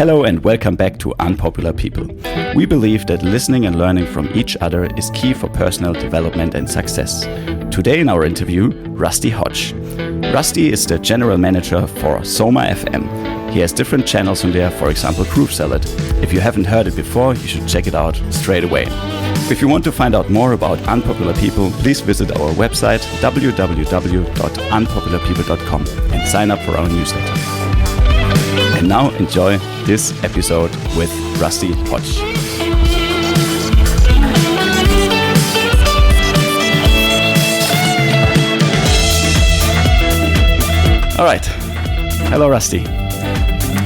Hello and welcome back to Unpopular People. We believe that listening and learning from each other is key for personal development and success. Today in our interview, Rusty Hodge. Rusty is the general manager for SomaFM. He has different channels on there, for example, Groove Salad. If you haven't heard it before, you should check it out straight away. If you want to find out more about Unpopular People, please visit our website www.unpopularpeople.com and sign up for our newsletter. And now enjoy this episode with Rusty Hodge. All right. Hello, Rusty.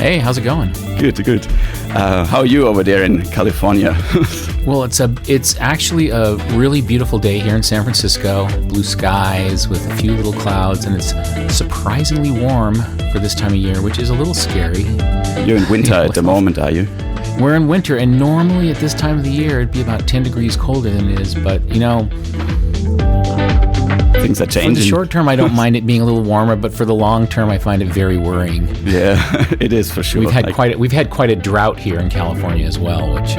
Hey, how's it going? Good. How are you over there in California? Well, it's actually a really beautiful day here in San Francisco. Blue skies with a few little clouds, and it's surprisingly warm for this time of year, which is a little scary. You're in winter at the moment, are you? We're in winter, and normally at this time of the year, it'd be about 10 degrees colder than it is, but, you know, things are changing. For the short term, I don't mind it being a little warmer, but for the long term, I find it very worrying. Yeah, it is for sure. We've had quite a drought here in California as well, which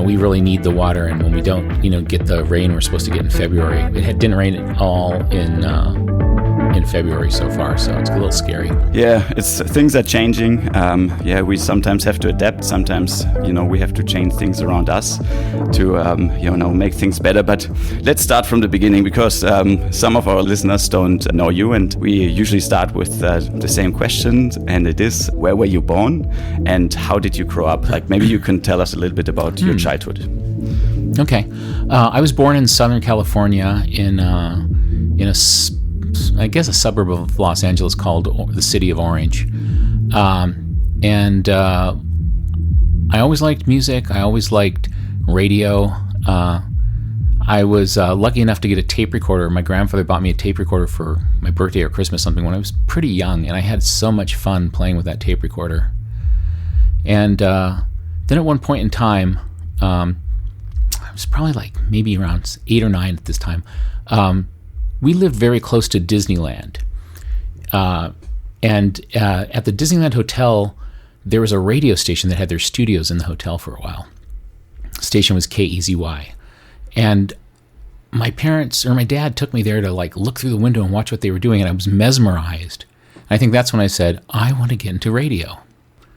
we really need the water, and when we don't, get the rain we're supposed to get in February, it didn't rain at all in February so far, so it's a little scary. Yeah, things are changing. We sometimes have to adapt. Sometimes, we have to change things around us to, make things better. But let's start from the beginning, because some of our listeners don't know you, and we usually start with the same question, and it is, where were you born, and how did you grow up? Like, maybe you can tell us a little bit about your childhood. Okay, I was born in Southern California in a suburb of Los Angeles called the City of Orange. And I always liked music. I always liked radio. I was lucky enough to get a tape recorder. My grandfather bought me a tape recorder for my birthday or Christmas something when I was pretty young, and I had so much fun playing with that tape recorder. And then at one point in time, I was probably like maybe around 8 or 9 at this time, we lived very close to Disneyland. And at the Disneyland Hotel, there was a radio station that had their studios in the hotel for a while. The station was KEZY. And my dad took me there to look through the window and watch what they were doing, and I was mesmerized. I think that's when I said, I want to get into radio.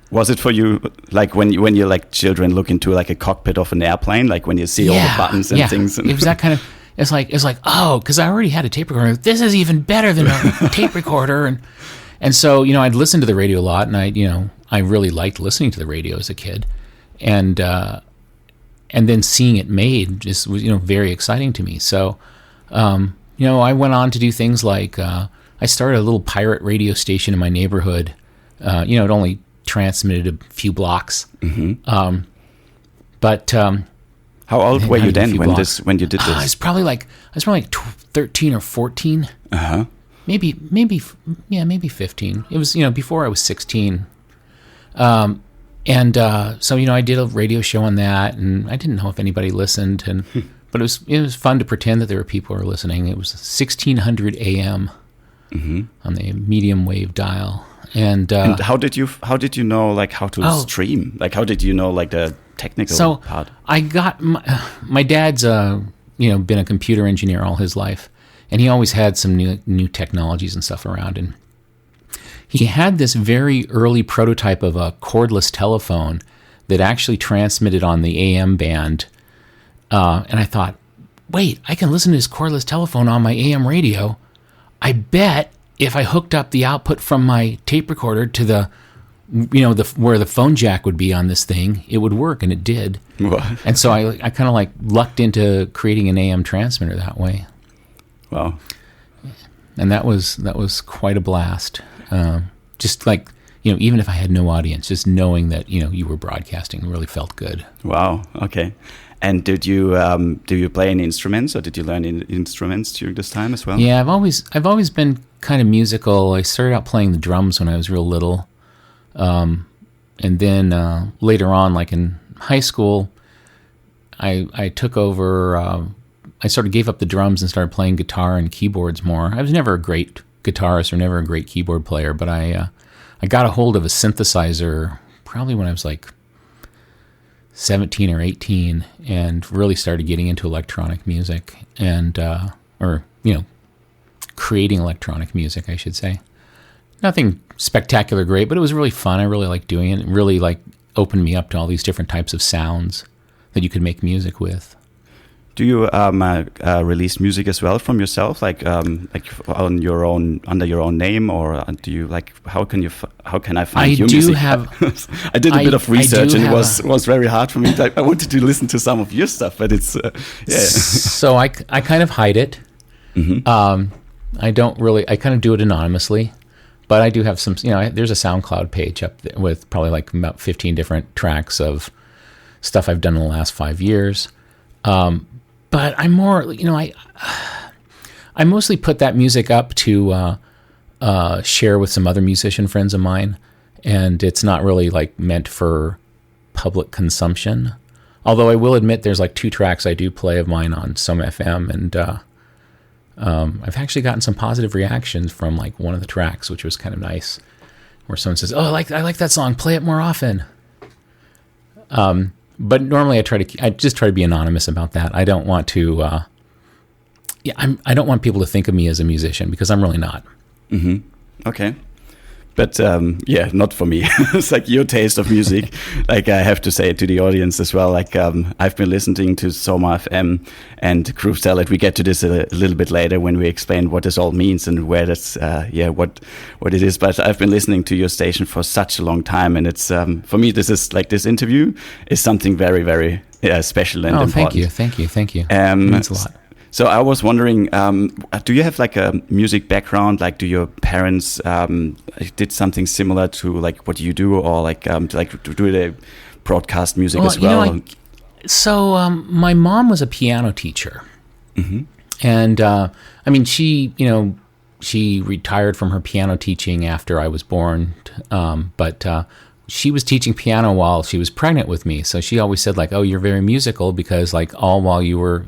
Was it for you, like when you like children look into like a cockpit of an airplane, like when you see all the buttons and things? And it was that kind of... It's like, because I already had a tape recorder. This is even better than a tape recorder. And so, I'd listen to the radio a lot, and I really liked listening to the radio as a kid. And then seeing it made just was, very exciting to me. So, I went on to do things like, I started a little pirate radio station in my neighborhood. It only transmitted a few blocks. Mm-hmm. How old were you then when you did this? I was probably like 13 or 14. Uh-huh. Maybe 15. It was, before I was 16. So I did a radio show on that, and I didn't know if anybody listened, but it was fun to pretend that there were people who were listening. It was 1600 AM on the medium wave dial. And how did you know how to stream? Like, how did you know the technical part? I got my dad's been a computer engineer all his life, and he always had some new technologies and stuff around, and he had this very early prototype of a cordless telephone that actually transmitted on the AM band, and I thought, wait, I can listen to this cordless telephone on my AM radio. I bet if I hooked up the output from my tape recorder to the where the phone jack would be on this thing, it would work, and it did. What? And so I kind of lucked into creating an AM transmitter that way. Wow. And that was quite a blast. Just even if I had no audience, just knowing that you were broadcasting really felt good. Wow. Okay. And did you play any instruments, or did you learn instruments during this time as well? Yeah, I've always been kind of musical. I started out playing the drums when I was real little. And then later on, like in high school, I took over, I sort of gave up the drums and started playing guitar and keyboards more. I was never a great guitarist or never a great keyboard player, but I got a hold of a synthesizer probably when I was like 17 or 18, and really started getting into electronic music and, creating electronic music, I should say. Nothing spectacular great, but it was really fun. I really liked doing it. It really opened me up to all these different types of sounds that you could make music with. Do you release music as well from yourself, like on your own, under your own name, or do you how can I find your music? I did a bit of research, and it was very hard for me. I wanted to listen to some of your stuff, but it's So I kind of hide it. Mm-hmm. I kind of do it anonymously, but I do have some. There's a SoundCloud page up there with probably like about 15 different tracks of stuff I've done in the last 5 years. But I'm more, I mostly put that music up to share with some other musician friends of mine, and it's not really meant for public consumption. Although I will admit there's 2 tracks I do play of mine on SomaFM, and I've actually gotten some positive reactions from one of the tracks, which was kind of nice, where someone says, "Oh, I like that song. Play it more often." But normally I just try to be anonymous about that. I don't want to, I don't want people to think of me as a musician, because I'm really not. Mm-hmm. Okay. But not for me. It's your taste of music. I have to say it to the audience as well. I've been listening to SomaFM and Groove Salad. We get to this a little bit later when we explain what this all means and where that's what it is. But I've been listening to your station for such a long time, and it's for me this is this interview is something very, very special and important. Thank you. It means a lot. So I was wondering, do you have a music background? Do your parents did something similar to what you do, or do they broadcast music as well? My mom was a piano teacher, mm-hmm. and she retired from her piano teaching after I was born, but she was teaching piano while she was pregnant with me. So she always said "Oh, you're very musical," because all while you were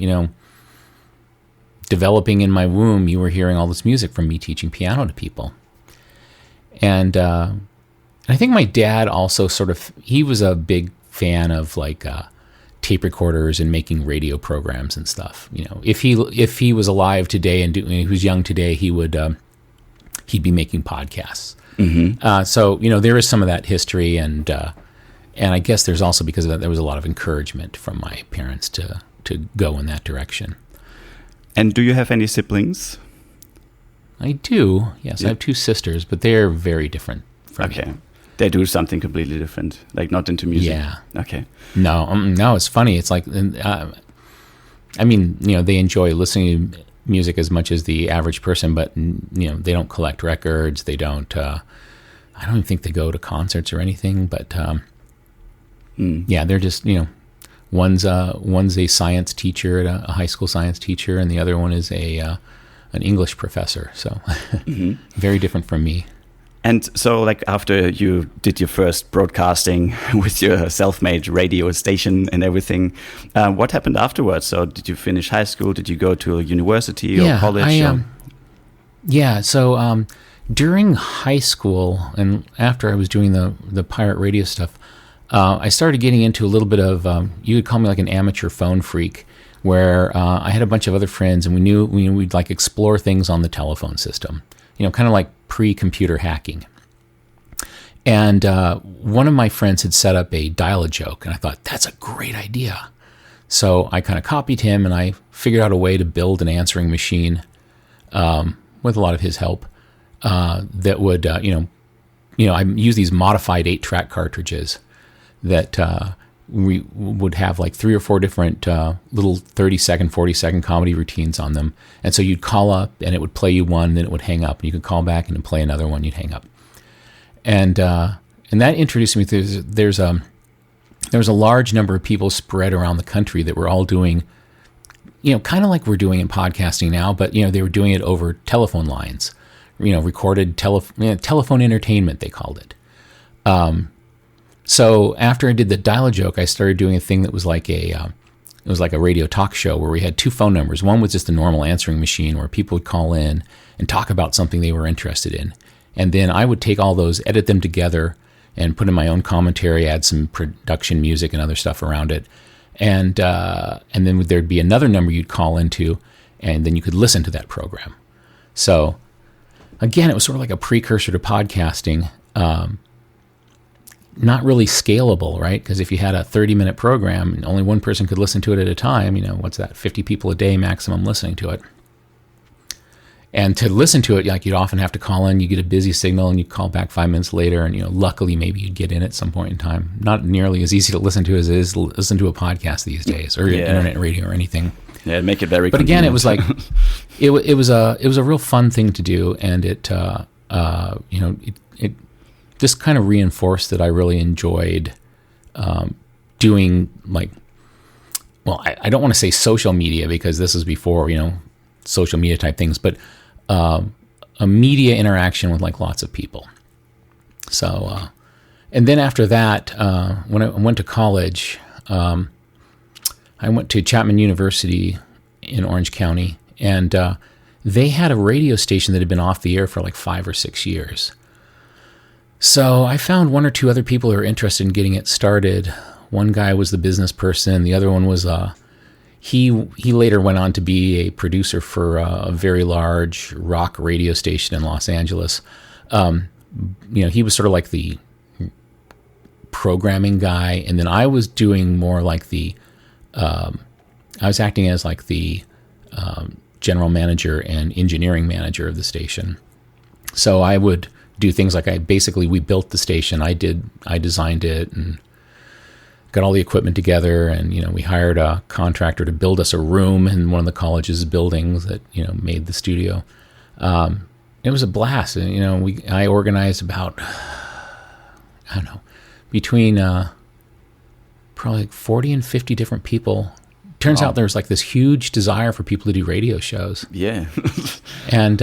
developing in my womb, you were hearing all this music from me teaching piano to people. And I think my dad also he was a big fan of tape recorders and making radio programs and stuff. If he was alive today and he was young today, he'd be making podcasts. Mm-hmm. So there is some of that history, and I guess there's also, because of that, there was a lot of encouragement from my parents to go in that direction. And do you have any siblings? I do, yes. Yeah. I have 2 sisters, but they're very different from me. Okay. They do something completely different, not into music? Yeah. Okay. No, it's funny. It's they enjoy listening to music as much as the average person, but, they don't collect records. They don't, I don't even think they go to concerts or anything, but, they're just, one's a science teacher, a high school science teacher, and the other one is an English professor. So mm-hmm. Very different from me. And so, after you did your first broadcasting with your self-made radio station and everything, what happened afterwards? So, did you finish high school? Did you go to a university or college? So during high school and after I was doing the pirate radio stuff, I started getting into a little bit of, you would call me an amateur phone freak, where I had a bunch of other friends, and we'd explore things on the telephone system, kind of like pre-computer hacking. And one of my friends had set up a dial-a-joke, and I thought, that's a great idea. So I kind of copied him, and I figured out a way to build an answering machine with a lot of his help that would, I use these modified 8-track cartridges that we would have 3 or 4 different little 30-second, 40-second comedy routines on them. And so you'd call up, and it would play you one, then it would hang up. And you could call back and it'd play another one, you'd hang up. And that introduced me to, there was a large number of people spread around the country that were all doing, kind of like we're doing in podcasting now, but, they were doing it over telephone lines, recorded telephone entertainment, they called it. So after I did the dial-a-joke, I started doing a thing that was like a radio talk show where we had 2 phone numbers. One was just a normal answering machine where people would call in and talk about something they were interested in. And then I would take all those, edit them together, and put in my own commentary, add some production music and other stuff around it. And then there'd be another number you'd call into, and then you could listen to that program. So again, it was sort of like a precursor to podcasting. Not really scalable, right? Because if you had a 30-minute program and only one person could listen to it at a time, what's that? 50 people a day maximum listening to it. And to listen to it, like, you'd often have to call in, you get a busy signal, and you call back 5 minutes later, and luckily maybe you'd get in at some point in time. Not nearly as easy to listen to as it is to listen to a podcast these days, or internet radio or anything. Yeah, make it very. But convenient. Again, it was like it was a real fun thing to do, and it just kind of reinforced that I really enjoyed doing, like, well, I don't want to say social media, because this is before social media type things, but a media interaction with, like, lots of people. So, and then after that, when I went to college, I went to Chapman University in Orange County, and they had a radio station that had been off the air for like 5 or 6 years. So I found one or two other people who were interested in getting it started. One guy was the business person. The other one was he later went on to be a producer for a very large rock radio station in Los Angeles. He was sort of like the programming guy, and then I was doing more like I was acting as like the general manager and engineering manager of the station. So I would do things like we built the station. I designed it and got all the equipment together, and we hired a contractor to build us a room in one of the college's buildings that made the studio. It was a blast, and I organized about, I don't know, between probably like 40 and 50 different people. Turns out there's like this huge desire for people to do radio shows. Yeah. And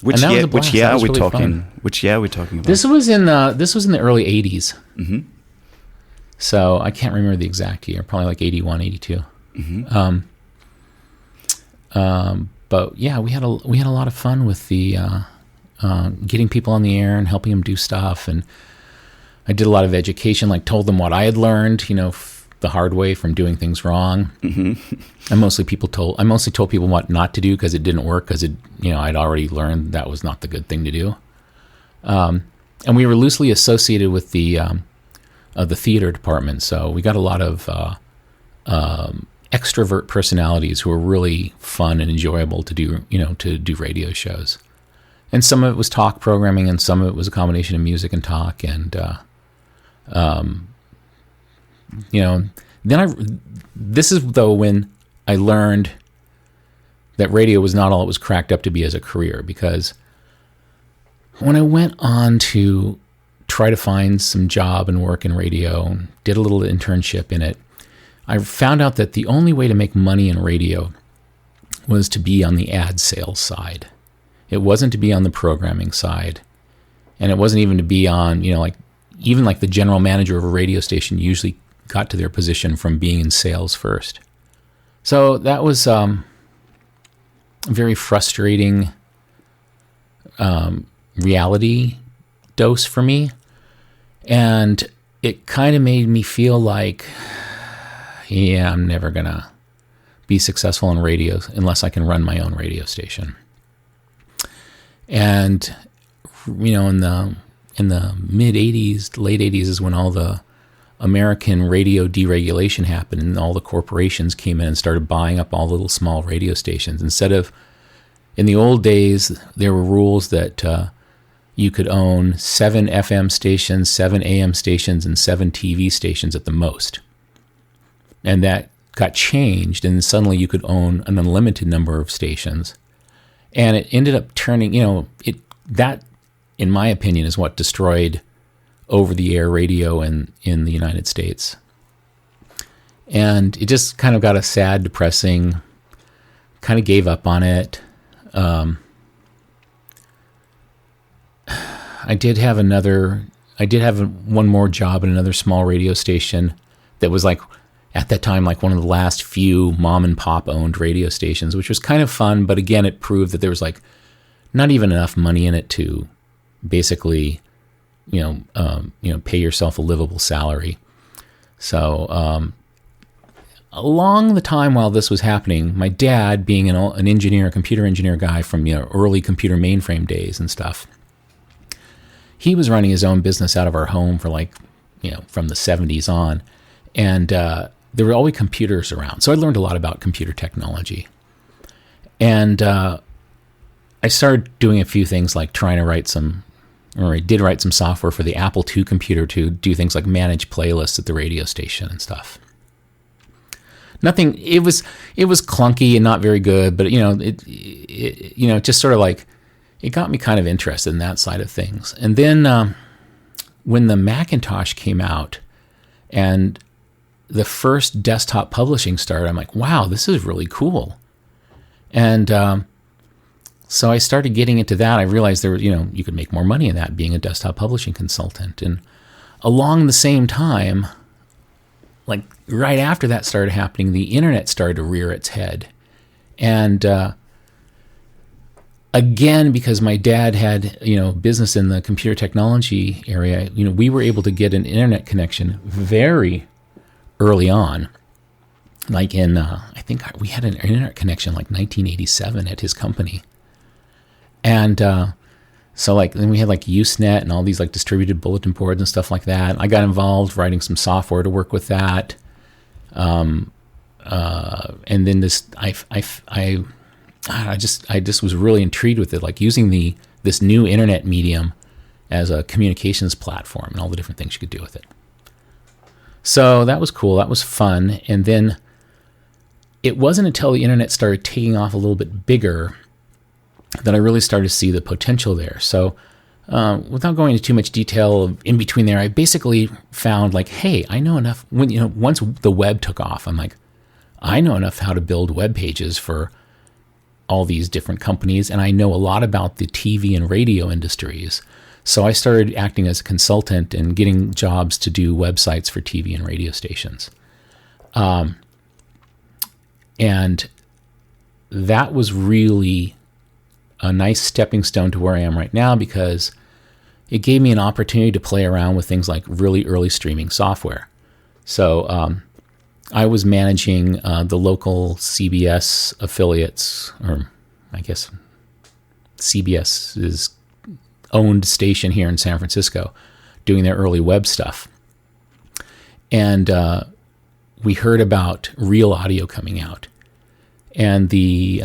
which year are we really talking? fun. Which year are we talking about? This was in the early 80s. Mm-hmm. So I can't remember the exact year. Probably like 81, 82. Mm-hmm. But yeah, we had a lot of fun with the getting people on the air and helping them do stuff. And I did a lot of education, like told them what I had learned, the hard way from doing things wrong. Mm-hmm. I mostly told people what not to do because it didn't work, because I'd already learned that was not the good thing to do. And we were loosely associated with the theater department, so we got a lot of extrovert personalities who were really fun and enjoyable to do radio shows. And some of it was talk programming, and some of it was a combination of music and talk. And this is though when I learned that radio was not all it was cracked up to be as a career, because when I went on to try to find some job and work in radio, did a little internship in it, I found out that the only way to make money in radio was to be on the ad sales side. It wasn't to be on the programming side, and it wasn't even to be on, even like the general manager of a radio station usually got to their position from being in sales first. So that was a very frustrating reality dose for me. And it kind of made me feel like, yeah, I'm never going to be successful in radio unless I can run my own radio station. And, in the mid 80s, late 80s is when all the American radio deregulation happened, and all the corporations came in and started buying up all the little small radio stations. Instead of, in the old days, there were rules that you could own 7 FM stations, 7 AM stations, and 7 TV stations at the most. And that got changed, and suddenly you could own an unlimited number of stations. And it ended up turning, that, in my opinion, is what destroyed over-the-air radio in the United States. And it just kind of got a sad, depressing, kind of gave up on it. I did have one more job at another small radio station that was like, at that time, like one of the last few mom and pop owned radio stations, which was kind of fun. But again, it proved that there was like not even enough money in it to basically pay yourself a livable salary. So along the time while this was happening, my dad, being an engineer, a computer engineer guy from early computer mainframe days and stuff, he was running his own business out of our home for from the 70s on, and there were always computers around. So I learned a lot about computer technology, and I started doing a few things like trying to I did write some software for the Apple II computer to do things like manage playlists at the radio station and stuff. Nothing. It was clunky and not very good, but it just sort of like it got me kind of interested in that side of things. And then when the Macintosh came out and the first desktop publishing started, I'm like, wow, this is really cool. And so I started getting into that. I realized you could make more money in that being a desktop publishing consultant. And along the same time, like right after that started happening, the internet started to rear its head. And again, because my dad had, business in the computer technology area, we were able to get an internet connection very early on. Like I think we had an internet connection like 1987 at his company. And so then we had like Usenet and all these like distributed bulletin boards and stuff like that. I got involved writing some software to work with that. And then I just was really intrigued with it, like using this new internet medium as a communications platform and all the different things you could do with it. So that was cool. That was fun. And then it wasn't until the internet started taking off a little bit bigger that I really started to see the potential there. So without going into too much detail in between there, I basically found like, hey, I know enough. Once the web took off, I'm like, I know enough how to build web pages for all these different companies, and I know a lot about the TV and radio industries. So I started acting as a consultant and getting jobs to do websites for TV and radio stations. And that was really a nice stepping stone to where I am right now, because it gave me an opportunity to play around with things like really early streaming software. So I was managing the local CBS affiliates, or I guess CBS's owned station here in San Francisco, doing their early web stuff. And we heard about real audio coming out. And the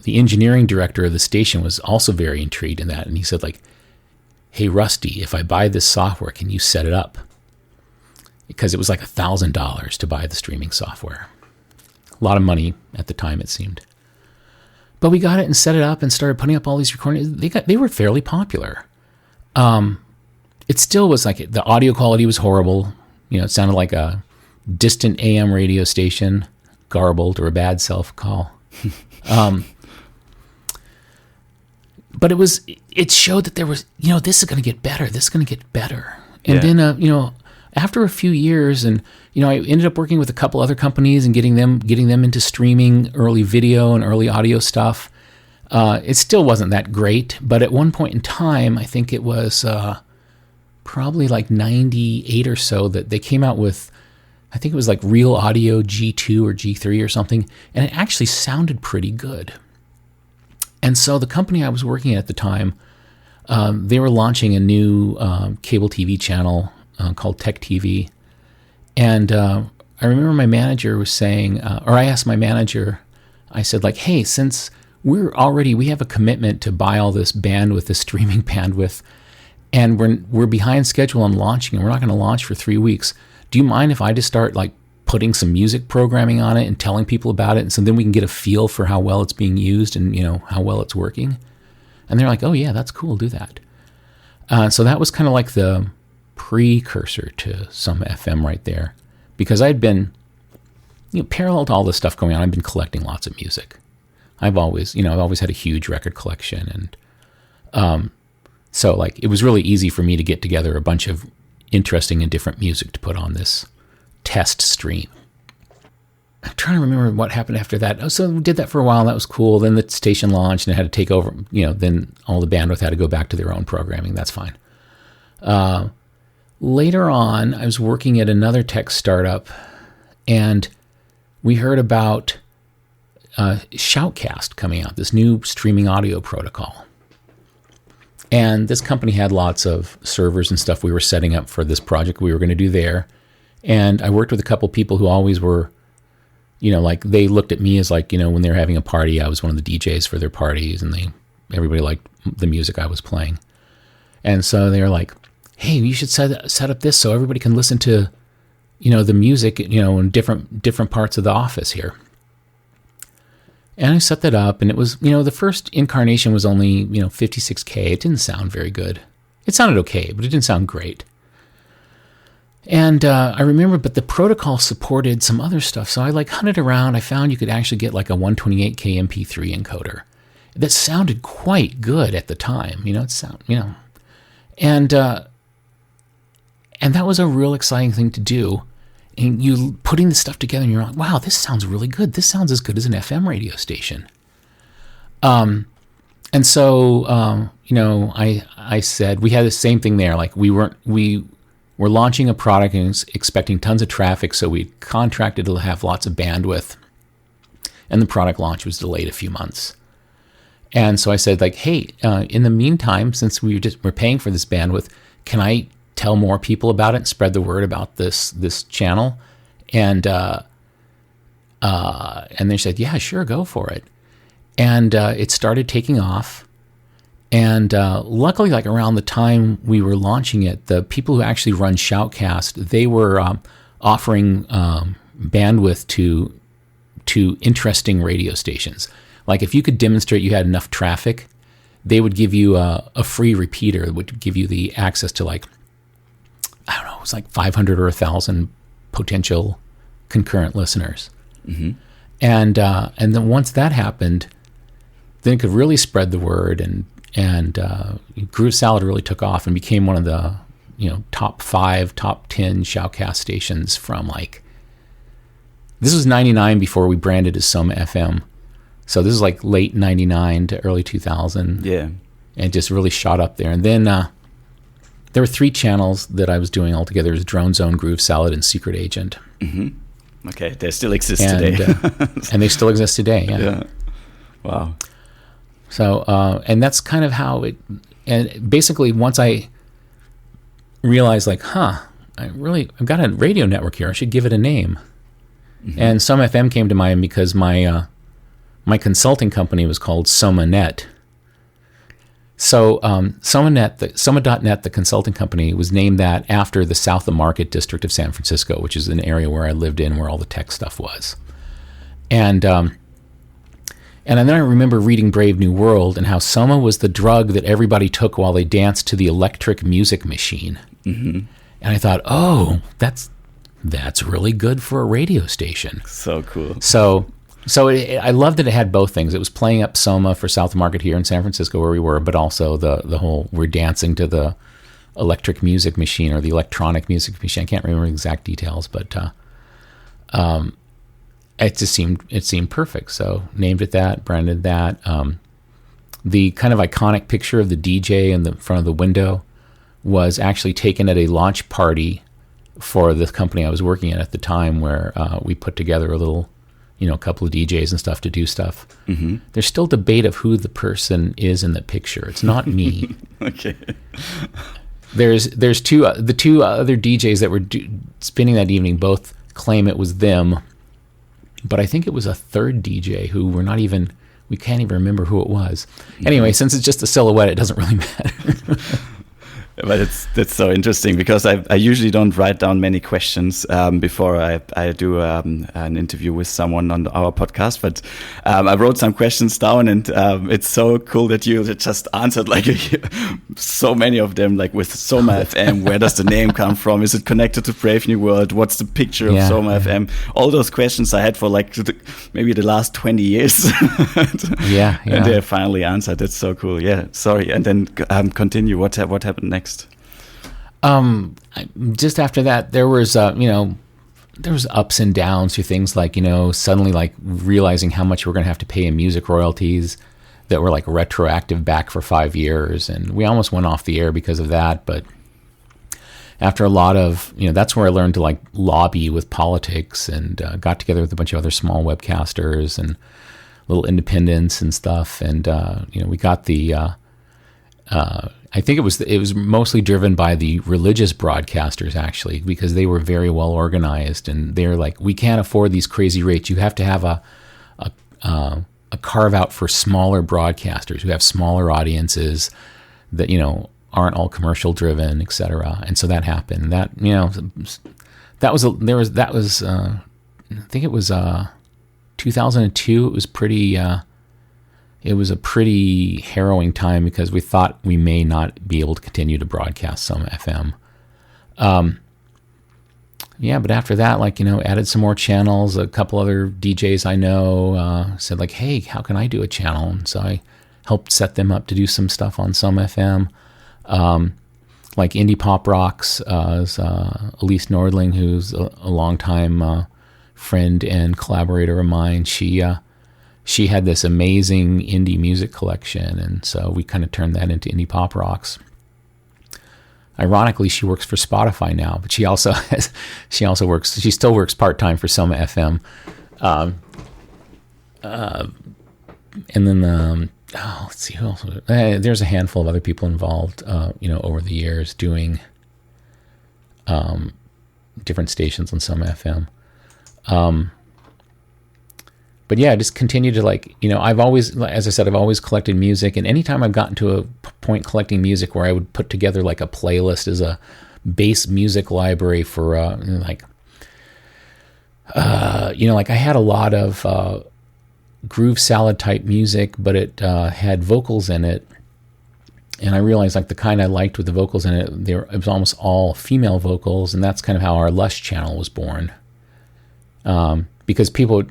engineering director of the station was also very intrigued in that. And he said, like, hey, Rusty, if I buy this software, can you set it up? Because it was like $1,000 to buy the streaming software. A lot of money at the time, it seemed. But we got it and set it up and started putting up all these recordings. They were fairly popular. It still was like, the audio quality was horrible. It sounded like a distant AM radio station, garbled, or a bad self-call. But it showed that there was, this is going to get better. This is going to get better. And then, after a few years, and, I ended up working with a couple other companies and getting them into streaming early video and early audio stuff. It still wasn't that great, but at one point in time, I think it was probably like 98 or so, that they came out with, I think it was like Real Audio G2 or G3 or something, and it actually sounded pretty good. And so the company I was working at the time, they were launching a new cable TV channel called Tech TV. And I remember my manager was saying, or I asked my manager, I said, like, hey, since we have a commitment to buy all this bandwidth, this streaming bandwidth, and we're behind schedule on launching, and we're not going to launch for 3 weeks. Do you mind if I just start like putting some music programming on it and telling people about it, and so then we can get a feel for how well it's being used and how well it's working? And they're like, oh yeah, that's cool, do that. So that was kind of like the precursor to SomaFM right there, because I'd been, parallel to all this stuff going on, I've been collecting lots of music. I've always had a huge record collection, and so like it was really easy for me to get together a bunch of interesting and different music to put on this test stream. I'm trying to remember what happened after that. So we did that for a while, and that was cool. Then the station launched and it had to take over, then all the bandwidth had to go back to their own programming. That's fine. Later on, I was working at another tech startup, and we heard about Shoutcast coming out, this new streaming audio protocol. And this company had lots of servers and stuff we were setting up for this project we were going to do there. And I worked with a couple people who always were, like they looked at me as like, when they were having a party, I was one of the DJs for their parties, and everybody liked the music I was playing. And so they were like, hey, you should set up this so everybody can listen to, the music, in different parts of the office here. And I set that up, and it was, the first incarnation was only, 56K. It didn't sound very good. It sounded okay, but it didn't sound great. And I remember, but the protocol supported some other stuff. So I hunted around. I found you could actually get like a 128K MP3 encoder that sounded quite good at the time. And that was a real exciting thing to do. And you putting the stuff together, and you're like, wow, this sounds really good. This sounds as good as an FM radio station. And so, I said, we had the same thing there. Like we were launching a product and was expecting tons of traffic. So we contracted to have lots of bandwidth, and the product launch was delayed a few months. And so I said, hey, in the meantime, since we're paying for this bandwidth, can I tell more people about it and spread the word about this channel? And they said, yeah, sure, go for it. And it started taking off. And luckily, around the time we were launching it, the people who actually run Shoutcast, they were offering bandwidth to interesting radio stations. Like if you could demonstrate you had enough traffic, they would give you a free repeater that would give you the access to it was 500 or 1,000 potential concurrent listeners. Mm-hmm. And then once that happened, then it could really spread the word, and Groove Salad really took off and became one of the top 5, top 10 Shoutcast stations from this was 99 before we branded as SomaFM. So this is late 99 to early 2000. Yeah. And just really shot up there. And then there were 3 channels that I was doing altogether. It was Drone Zone, Groove Salad, and Secret Agent. Mm-hmm. Okay, they still exist today. And they still exist today, yeah. Wow. So, and that's kind of how it, and basically once I realized I've got a radio network here, I should give it a name. Mm-hmm. And SomaFM came to mind because my consulting company was called SomaNet. So Soma.net, the consulting company, was named that after the South of Market district of San Francisco, which is an area where I lived in, where all the tech stuff was. And then I remember reading Brave New World and how Soma was the drug that everybody took while they danced to the electric music machine. Mm-hmm. And I thought, oh, that's really good for a radio station. So cool. So I loved that it had both things. It was playing up Soma for South Market here in San Francisco where we were, but also the whole we're dancing to the electric music machine or the electronic music machine. I can't remember the exact details, but it seemed perfect. So named it that, branded that. The kind of iconic picture of the DJ in the front of the window was actually taken at a launch party for the company I was working at the time, where we put together a little, a couple of DJs and stuff to do stuff. Mm-hmm. There's still debate of who the person is in the picture. It's not me. Okay. There's the two other DJs that were spinning that evening both claim it was them, but I think it was a third DJ who we can't even remember who it was. Anyway, since it's just a silhouette, it doesn't really matter. But that's so interesting because I usually don't write down many questions before I do an interview with someone on our podcast. But I wrote some questions down, and it's so cool that you just answered so many of them, with SomaFM. Where does the name come from? Is it connected to Brave New World? What's the picture of SomaFM? All those questions I had for maybe the last 20 years. Yeah. And they finally answered. That's so cool. Yeah. Sorry. And then continue. What happened next? Just after that, there was there was ups and downs through things suddenly realizing how much we're going to have to pay in music royalties that were retroactive back for 5 years, and we almost went off the air because of that. But after a lot of, that's where I learned to like lobby with politics, and got together with a bunch of other small webcasters and little independents and stuff. And, we got the, I think it was mostly driven by the religious broadcasters, actually, because they were very well organized, and they're like, we can't afford these crazy rates. You have to have a carve out for smaller broadcasters who have smaller audiences that, aren't all commercial driven, et cetera. And so that happened. That, I think it was 2002. It was a pretty harrowing time because we thought we may not be able to continue to broadcast SomaFM. But after that, added some more channels. A couple other DJs I know said like, hey, how can I do a channel? And so I helped set them up to do some stuff on SomaFM. Like Indie Pop Rocks, is Elise Nordling, who's a longtime friend and collaborator of mine. She had this amazing indie music collection, and so we kind of turned that into Indie Pop Rocks. Ironically, she works for Spotify now, but she still works part-time for SomaFM. And then, let's see who else. There's a handful of other people involved, over the years doing different stations on SomaFM. But yeah, I just continue to I've always, as I said, I've always collected music, and anytime I've gotten to a point collecting music where I would put together like a playlist as a base music library for, I had a lot of groove salad type music, but it had vocals in it, and I realized like the kind I liked with the vocals in it, it was almost all female vocals, and that's kind of how our Lush channel was born. Because people,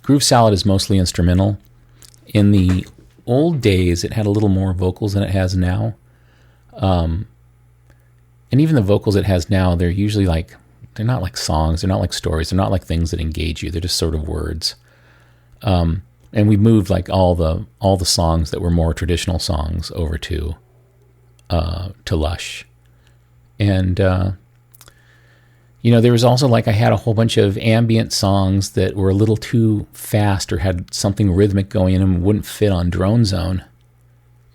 groove salad is mostly instrumental. In the old days, it had a little more vocals than it has now. And even the vocals it has now, they're usually they're not like songs, they're not like stories, they're not like things that engage you, they're just sort of words. And we moved all the songs that were more traditional songs over to Lush. And there was also I had a whole bunch of ambient songs that were a little too fast or had something rhythmic going in them and wouldn't fit on Drone Zone.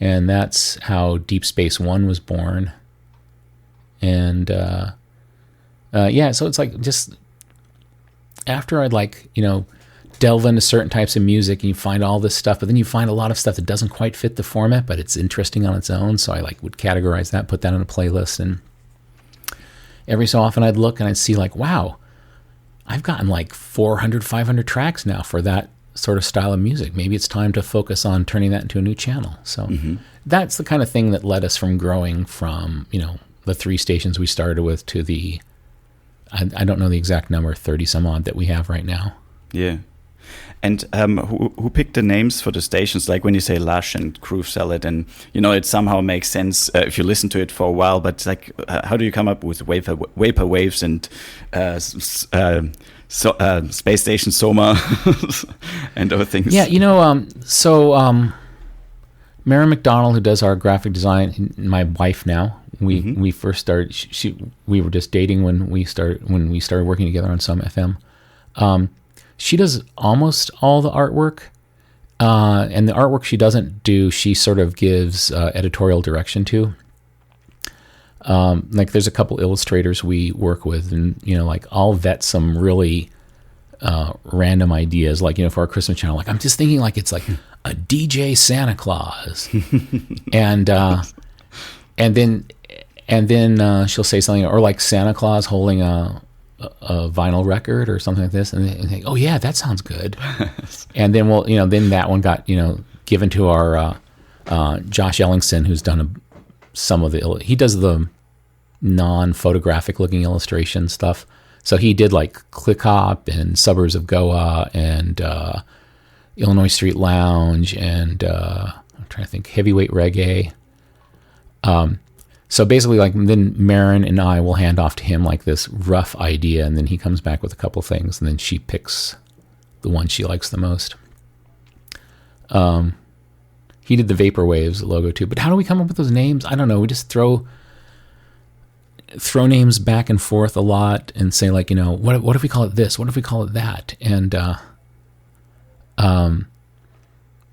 And that's how Deep Space One was born. And so it's just after I'd delve into certain types of music, and you find all this stuff, but then you find a lot of stuff that doesn't quite fit the format, but it's interesting on its own. So I would categorize that, put that in a playlist, and every so often I'd look and I'd see wow, I've gotten 400, 500 tracks now for that sort of style of music. Maybe it's time to focus on turning that into a new channel. So that's the kind of thing that led us from growing from, the 3 stations we started with to the, I don't know the exact number, 30 some odd that we have right now. Yeah. And who picked the names for the stations? Like when you say Lush and Groove Salad, and it somehow makes sense if you listen to it for a while. But how do you come up with Vapor Waves and Space Station Soma and other things? Yeah, Mary McDonald, who does our graphic design, my wife now. We first started. We were just dating when we started working together on SomaFM. She does almost all the artwork, and the artwork she doesn't do, she sort of gives editorial direction to. There's a couple illustrators we work with, and I'll vet some really random ideas, for our Christmas channel. I'm just thinking it's a DJ Santa Claus, and then she'll say something, or Santa Claus holding a vinyl record or something like this, and they think, oh yeah, that sounds good. And then then that one got given to our Josh Ellingson, who's done some of he does the non-photographic looking illustration stuff. So he did Click Hop and Suburbs of Goa and Illinois Street Lounge and I'm trying to think, Heavyweight Reggae. So basically, then Marin and I will hand off to him this rough idea, and then he comes back with a couple things, and then she picks the one she likes the most. He did the Vapor Waves logo too, but how do we come up with those names? I don't know. We just throw throw names back and forth a lot and say like, what if we call it this? What if we call it that? And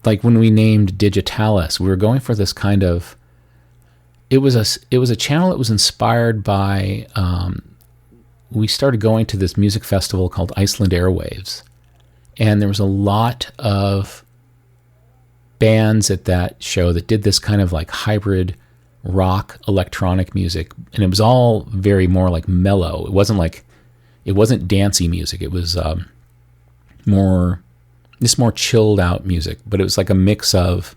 like when we named Digitalis, we were going for this kind of, it was a channel that was inspired by, we started going to this music festival called Iceland Airwaves. And there was a lot of bands at that show that did this kind of like hybrid rock electronic music, and it was all very more like mellow. It wasn't dancey music. It was more chilled out music, but it was like a mix of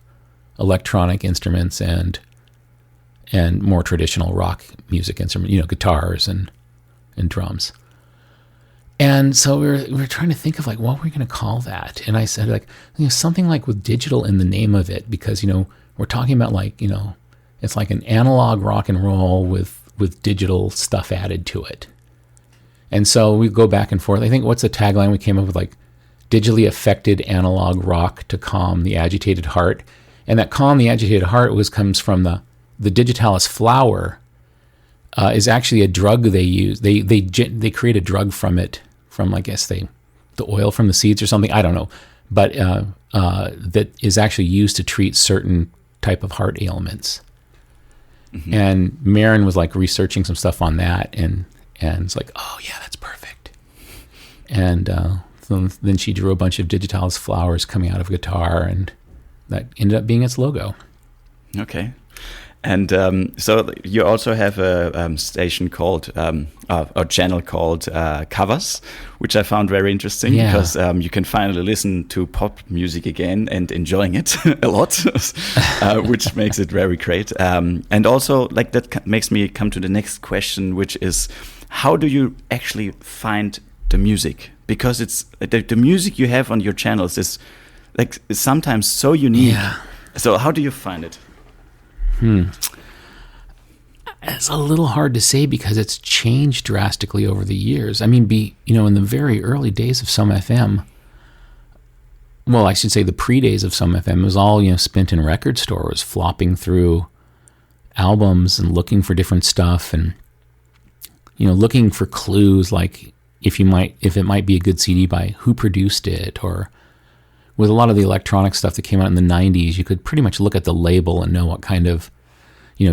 electronic instruments and more traditional rock music instruments, guitars and drums. And so we were trying to think of like, what were we going to call that? And I said like, something like with digital in the name of it, because, we're talking about like, it's like an analog rock and roll with digital stuff added to it. And so we go back and forth. I think what's the tagline we came up with, like digitally affected analog rock to calm the agitated heart. And that calm the agitated heart comes from the Digitalis flower, is actually a drug they use. They create a drug from it, I guess the oil from the seeds or something. I don't know, but that is actually used to treat certain type of heart ailments. Mm-hmm. And Marin was like researching some stuff on that, and it's like, oh yeah, that's perfect. And so then she drew a bunch of Digitalis flowers coming out of a guitar, and that ended up being its logo. Okay. And so you also have a station called, a channel called Covers, which I found very interesting because you can finally listen to pop music again and enjoying it a lot, which makes it very great. And also, like that makes me come to the next question, which is, how do you actually find the music? Because it's the music you have on your channels is like sometimes so unique. Yeah. So how do you find it? It's a little hard to say because it's changed drastically over the years. I mean, in the very early days of SomaFM, well, I should say the pre-days of SomaFM, it was all, spent in record stores, flopping through albums and looking for different stuff and, looking for clues like if it might be a good CD by who produced it, or with a lot of the electronic stuff that came out in the 90s, you could pretty much look at the label and know what kind of,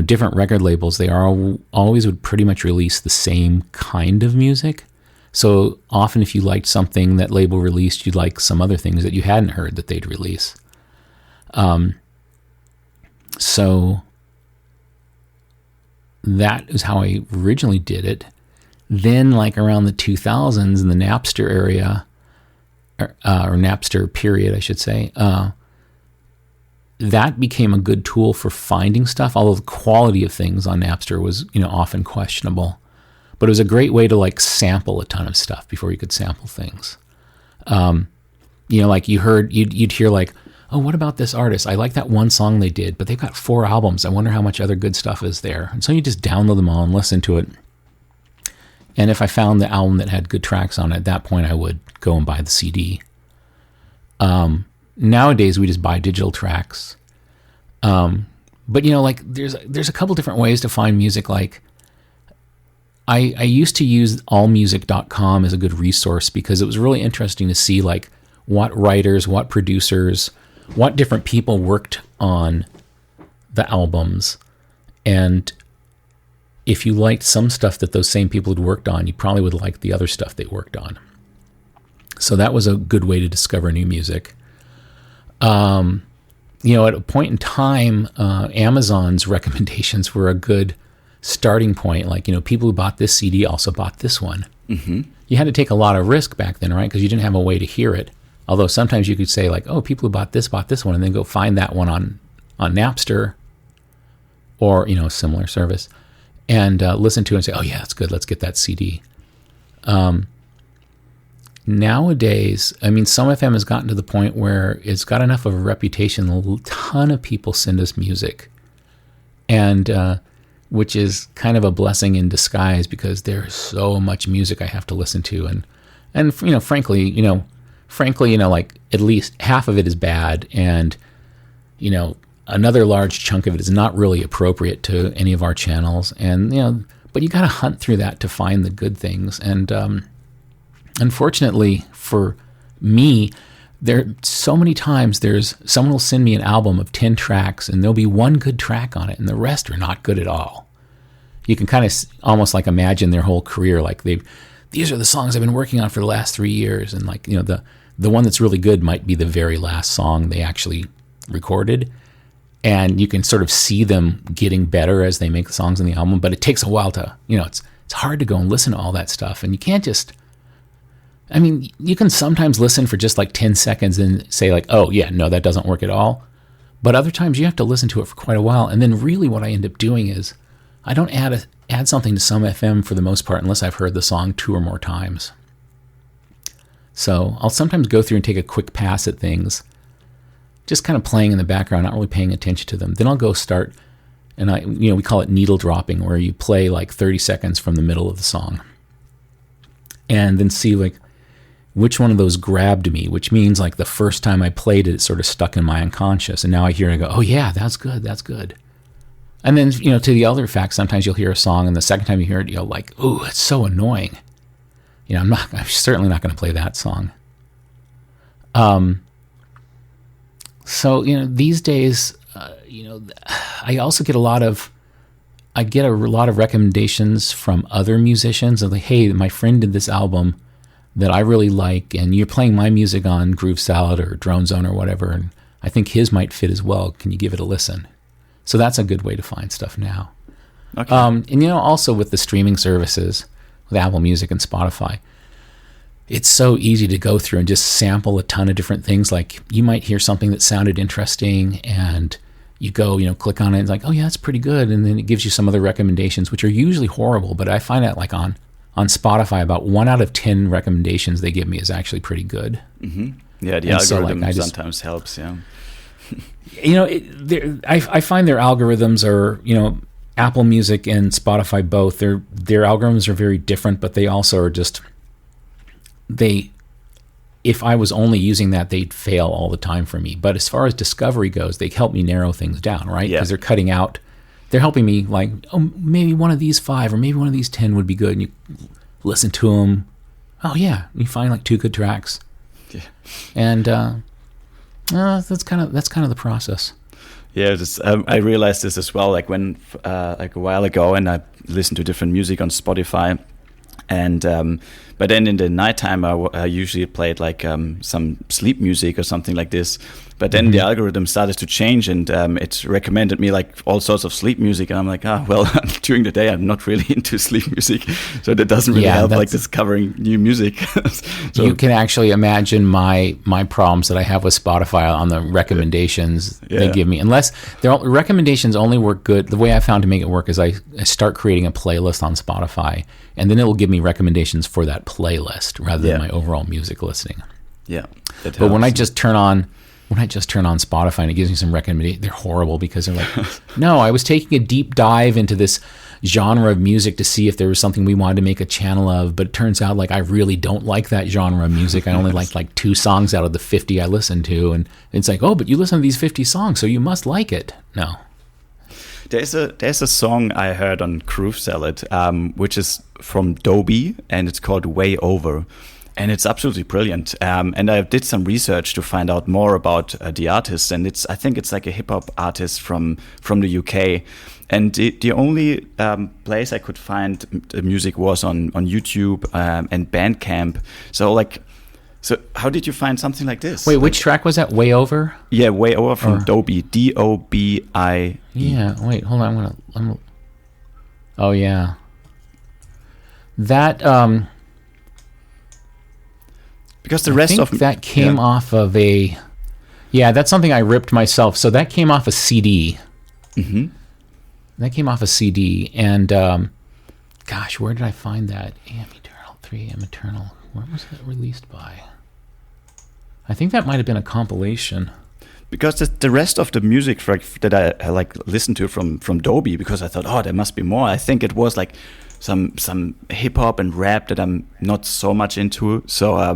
different record labels, they always would pretty much release the same kind of music. So often if you liked something that label released, you'd like some other things that you hadn't heard that they'd release. So that is how I originally did it. Then like around the 2000s in the Napster area, or Napster period, I should say, that became a good tool for finding stuff, although the quality of things on Napster was, often questionable. But it was a great way to like sample a ton of stuff before you could sample things. Like you'd hear like, oh, what about this artist? I like that one song they did, but they've got 4 albums. I wonder how much other good stuff is there. And so you just download them all and listen to it. And if I found the album that had good tracks on it, at that point I would go and buy the CD. Nowadays we just buy digital tracks. But like there's a couple different ways to find music. Like I used to use allmusic.com as a good resource because it was really interesting to see like what writers, what producers, what different people worked on the albums. And if you liked some stuff that those same people had worked on, you probably would like the other stuff they worked on. So that was a good way to discover new music. At a point in time, Amazon's recommendations were a good starting point. Like, people who bought this CD also bought this one. Mm-hmm. You had to take a lot of risk back then, right? Because you didn't have a way to hear it. Although sometimes you could say like, oh, people who bought this one, and then go find that one on Napster or, a similar service and listen to it and say, oh yeah, that's good. Let's get that CD. Nowadays, I mean, SomaFM has gotten to the point where it's got enough of a reputation. A ton of people send us music, and which is kind of a blessing in disguise because there's so much music I have to listen to, and frankly, like at least half of it is bad, and another large chunk of it is not really appropriate to any of our channels, and But you got to hunt through that to find the good things. And unfortunately for me, there so many times someone will send me an album of 10 tracks and there'll be one good track on it and the rest are not good at all. You can kind of almost like imagine their whole career, like these are the songs I've been working on for the last 3 years, and like, you know, the one that's really good might be the very last song they actually recorded, and you can sort of see them getting better as they make the songs on the album, but it takes a while to, you know, it's hard to go and listen to all that stuff, and you can't just, I mean, you can sometimes listen for just like 10 seconds and say like, oh yeah, no, that doesn't work at all, but other times you have to listen to it for quite a while, and then really what I end up doing is I don't add something to SomaFM for the most part unless I've heard the song 2 or more times. So I'll sometimes go through and take a quick pass at things, just kind of playing in the background, not really paying attention to them. Then I'll go start, and we call it needle dropping, where you play like 30 seconds from the middle of the song, and then see like which one of those grabbed me, which means like the first time I played it, it sort of stuck in my unconscious, and now I hear it and I go, oh yeah, that's good. And then, you know, to the other fact, sometimes you'll hear a song, and the second time you hear it, you'll like, ooh, it's so annoying. You know, I'm certainly not going to play that song. So, you know, these days, you know, I also get a lot of recommendations from other musicians of like, hey, my friend did this album that I really like, and you're playing my music on Groove Salad or Drone Zone or whatever, and I think his might fit as well. Can you give it a listen? So that's a good way to find stuff now. Okay. And, you know, also with the streaming services, with Apple Music and Spotify, it's so easy to go through and just sample a ton of different things. Like you might hear something that sounded interesting and you go, you know, click on it and it's like, oh yeah, that's pretty good. And then it gives you some other recommendations, which are usually horrible. But I find that like on Spotify, about 1 out of 10 recommendations they give me is actually pretty good. Mm-hmm. Yeah, the and algorithm sometimes helps, yeah. You know, I find their algorithms are, you know, Apple Music and Spotify both, their algorithms are very different, but they also are just, if I was only using that, they'd fail all the time for me. But as far as discovery goes, they help me narrow things down, right? Because they're helping me like, oh, maybe one of these 5 or maybe one of these 10 would be good. And you listen to them. Oh yeah, you find like 2 good tracks. Yeah. And that's kind of the process. Yeah, I realized this as well. Like when, like a while ago, and I listened to different music on Spotify, and but then in the nighttime, I usually played like some sleep music or something like this. But then the algorithm started to change, and it recommended me like all sorts of sleep music, and I'm like, well, during the day I'm not really into sleep music, so that doesn't really help like discovering new music. So, you can actually imagine my problems that I have with Spotify on the recommendations they give me. Unless their recommendations only work good. The way I found to make it work is I start creating a playlist on Spotify, and then it will give me recommendations for that playlist rather than my overall music listening. Yeah, but when I just turn on Spotify and it gives me some recommendations, they're horrible because they're like, no, I was taking a deep dive into this genre of music to see if there was something we wanted to make a channel of, but it turns out like I really don't like that genre of music. I only liked like 2 songs out of the 50 I listened to, and it's like, oh, but you listen to these 50 songs, so you must like it. No. There's a song I heard on Groove Salad, which is from Dobie, and it's called Way Over. And it's absolutely brilliant. And I did some research to find out more about the artist. And I think it's like a hip hop artist from the UK. And the only place I could find the music was on YouTube and Bandcamp. So how did you find something like this? Wait, which track was that? Way Over? Yeah, Way Over from Dobie. Dobie. Yeah. Wait, hold on. Oh yeah. That. Because the rest of that came off of a, that's something I ripped myself. So that came off a CD. Mm-hmm. That came off a CD, and gosh, where did I find that? AM Eternal, 3AM Eternal. Where was that released by? I think that might have been a compilation. Because the rest of the music that I like listened to from Dobie, because I thought, oh, there must be more. I think it was like some hip hop and rap that I'm not so much into. So I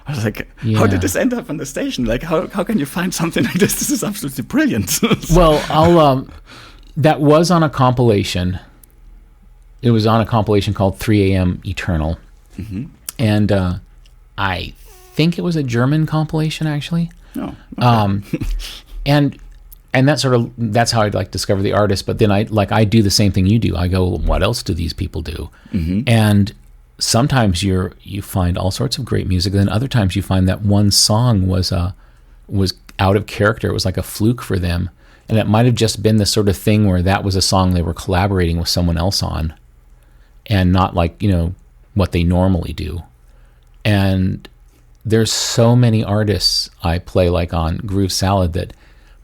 was like, how did this end up on the station? Like, how can you find something like this? This is absolutely brilliant. Well, that was on a compilation. it was on a compilation called 3 a.m. Eternal. Mm-hmm. And I think it was a German compilation, actually. Oh, okay. And that's how I'd like discover the artist. But then I do the same thing you do. I go, what else do these people do? Mm-hmm. And sometimes you find all sorts of great music. Then other times you find that one song was out of character. It was like a fluke for them. And it might have just been the sort of thing where that was a song they were collaborating with someone else on, and not like, what they normally do. And there's so many artists I play like on Groove Salad that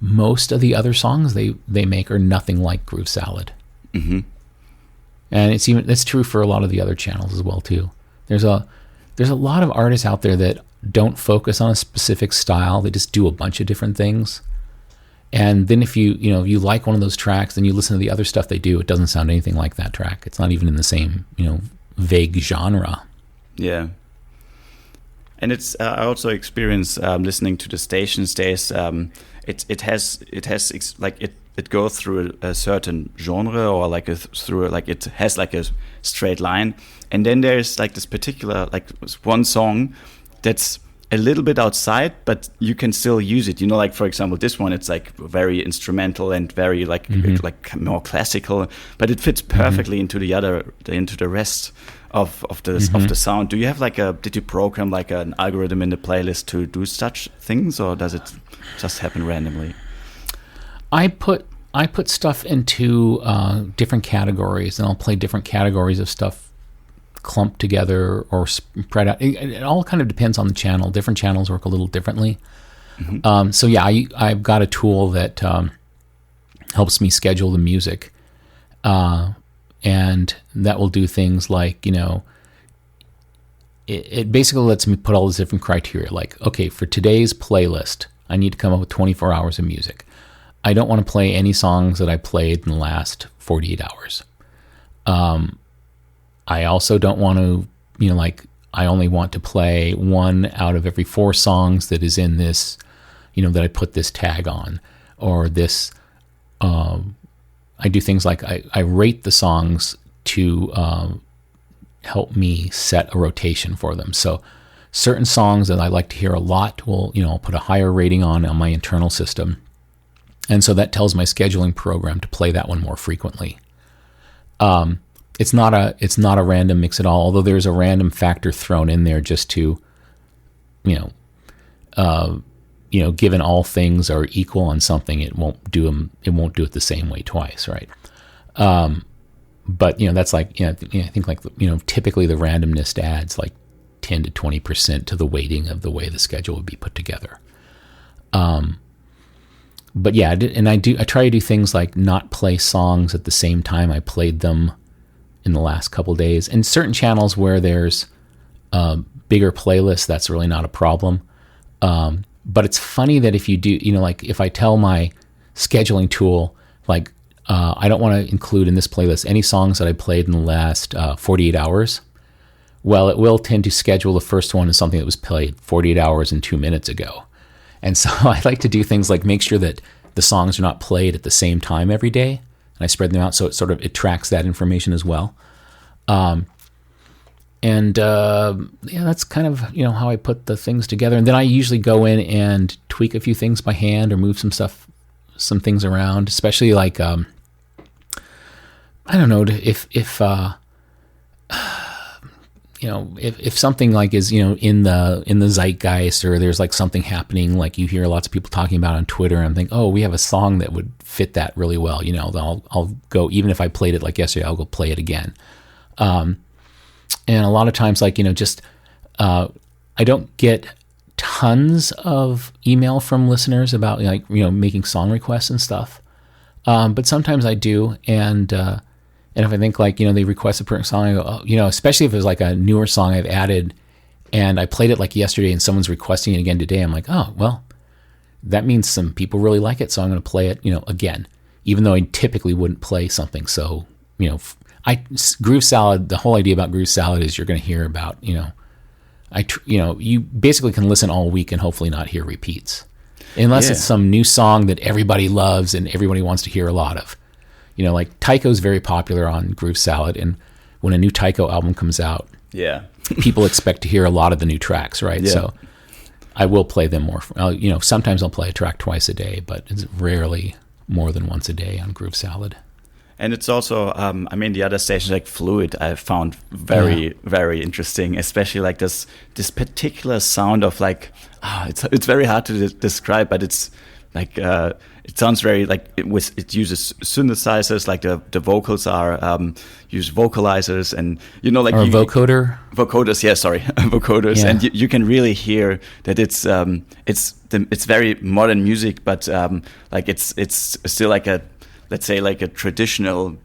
most of the other songs they make are nothing like Groove Salad. Mm-hmm. And it's true for a lot of the other channels as well too. There's a lot of artists out there that don't focus on a specific style. They just do a bunch of different things. And then if you like one of those tracks, then you listen to the other stuff they do, it doesn't sound anything like that track. It's not even in the same, vague genre. Yeah. And it's I also experience listening to the stations days. It goes through a certain genre, or like it has like a straight line, and then there's like this particular like one song that's a little bit outside, but you can still use it. Like for example, this one, it's like very instrumental and very like like more classical, but it fits perfectly into the rest of the sound. Do you have did you program like an algorithm in the playlist to do such things, or does it just happen randomly? I put stuff into different categories, and I'll play different categories of stuff clumped together or spread out. It all kind of depends on the channel. Different channels work a little differently. Mm-hmm. So yeah, I've got a tool that helps me schedule the music, and that will do things like, it basically lets me put all these different criteria. Like, okay, for today's playlist, I need to come up with 24 hours of music. I don't want to play any songs that I played in the last 48 hours. I also don't want to, I only want to play one out of every 4 songs that is in this, that I put this tag on, or this. I do things like I rate the songs to help me set a rotation for them. So certain songs that I like to hear a lot I'll put a higher rating on my internal system. And so that tells my scheduling program to play that one more frequently. It's not a random mix at all, although there's a random factor thrown in there just to, given all things are equal on something, it won't do it the same way twice, right? But that's like, I think like, typically the randomness adds like 10 to 20% to the weighting of the way the schedule would be put together. But yeah, and I try to do things like not play songs at the same time I played them in the last couple of days. And certain channels where there's bigger playlists, that's really not a problem. But it's funny that if you do, like if I tell my scheduling tool, like I don't want to include in this playlist any songs that I played in the last 48 hours, well, it will tend to schedule the first one as something that was played 48 hours and 2 minutes ago. And so I like to do things like make sure that the songs are not played at the same time every day, and I spread them out so it tracks that information as well. That's kind of how I put the things together. And then I usually go in and tweak a few things by hand or move some things around, especially like I don't know if something like is in the zeitgeist, or there's like something happening like you hear lots of people talking about on Twitter, and think, oh, we have a song that would fit that really well, I'll go, even if I played it like yesterday, I'll go play it again. And a lot of times, like I don't get tons of email from listeners about making song requests and stuff, but sometimes I do. And if I think like, they request a certain song, I go, oh, especially if it's like a newer song I've added and I played it like yesterday and someone's requesting it again today, I'm like, oh, well, that means some people really like it. So I'm going to play it, again, even though I typically wouldn't play something. So, Groove Salad, the whole idea about Groove Salad is you're going to hear about, you basically can listen all week and hopefully not hear repeats. Unless it's some new song that everybody loves and everybody wants to hear a lot of. like Tycho's very popular on Groove Salad, and when a new Tycho album comes out, people expect to hear a lot of the new tracks, right? Yeah. So I will play them more. Sometimes I'll play a track twice a day, but it's rarely more than once a day on Groove Salad. And it's also, the other stations like Fluid, I found very, very interesting, especially like this particular sound of like, it's very hard to describe, but it's like, it sounds very like it uses synthesizers, like the vocals are use vocalizers, and like or vocoder. Vocoders, yeah, sorry, vocoders, and you can really hear that it's very modern music, but like it's still like let's say like a traditional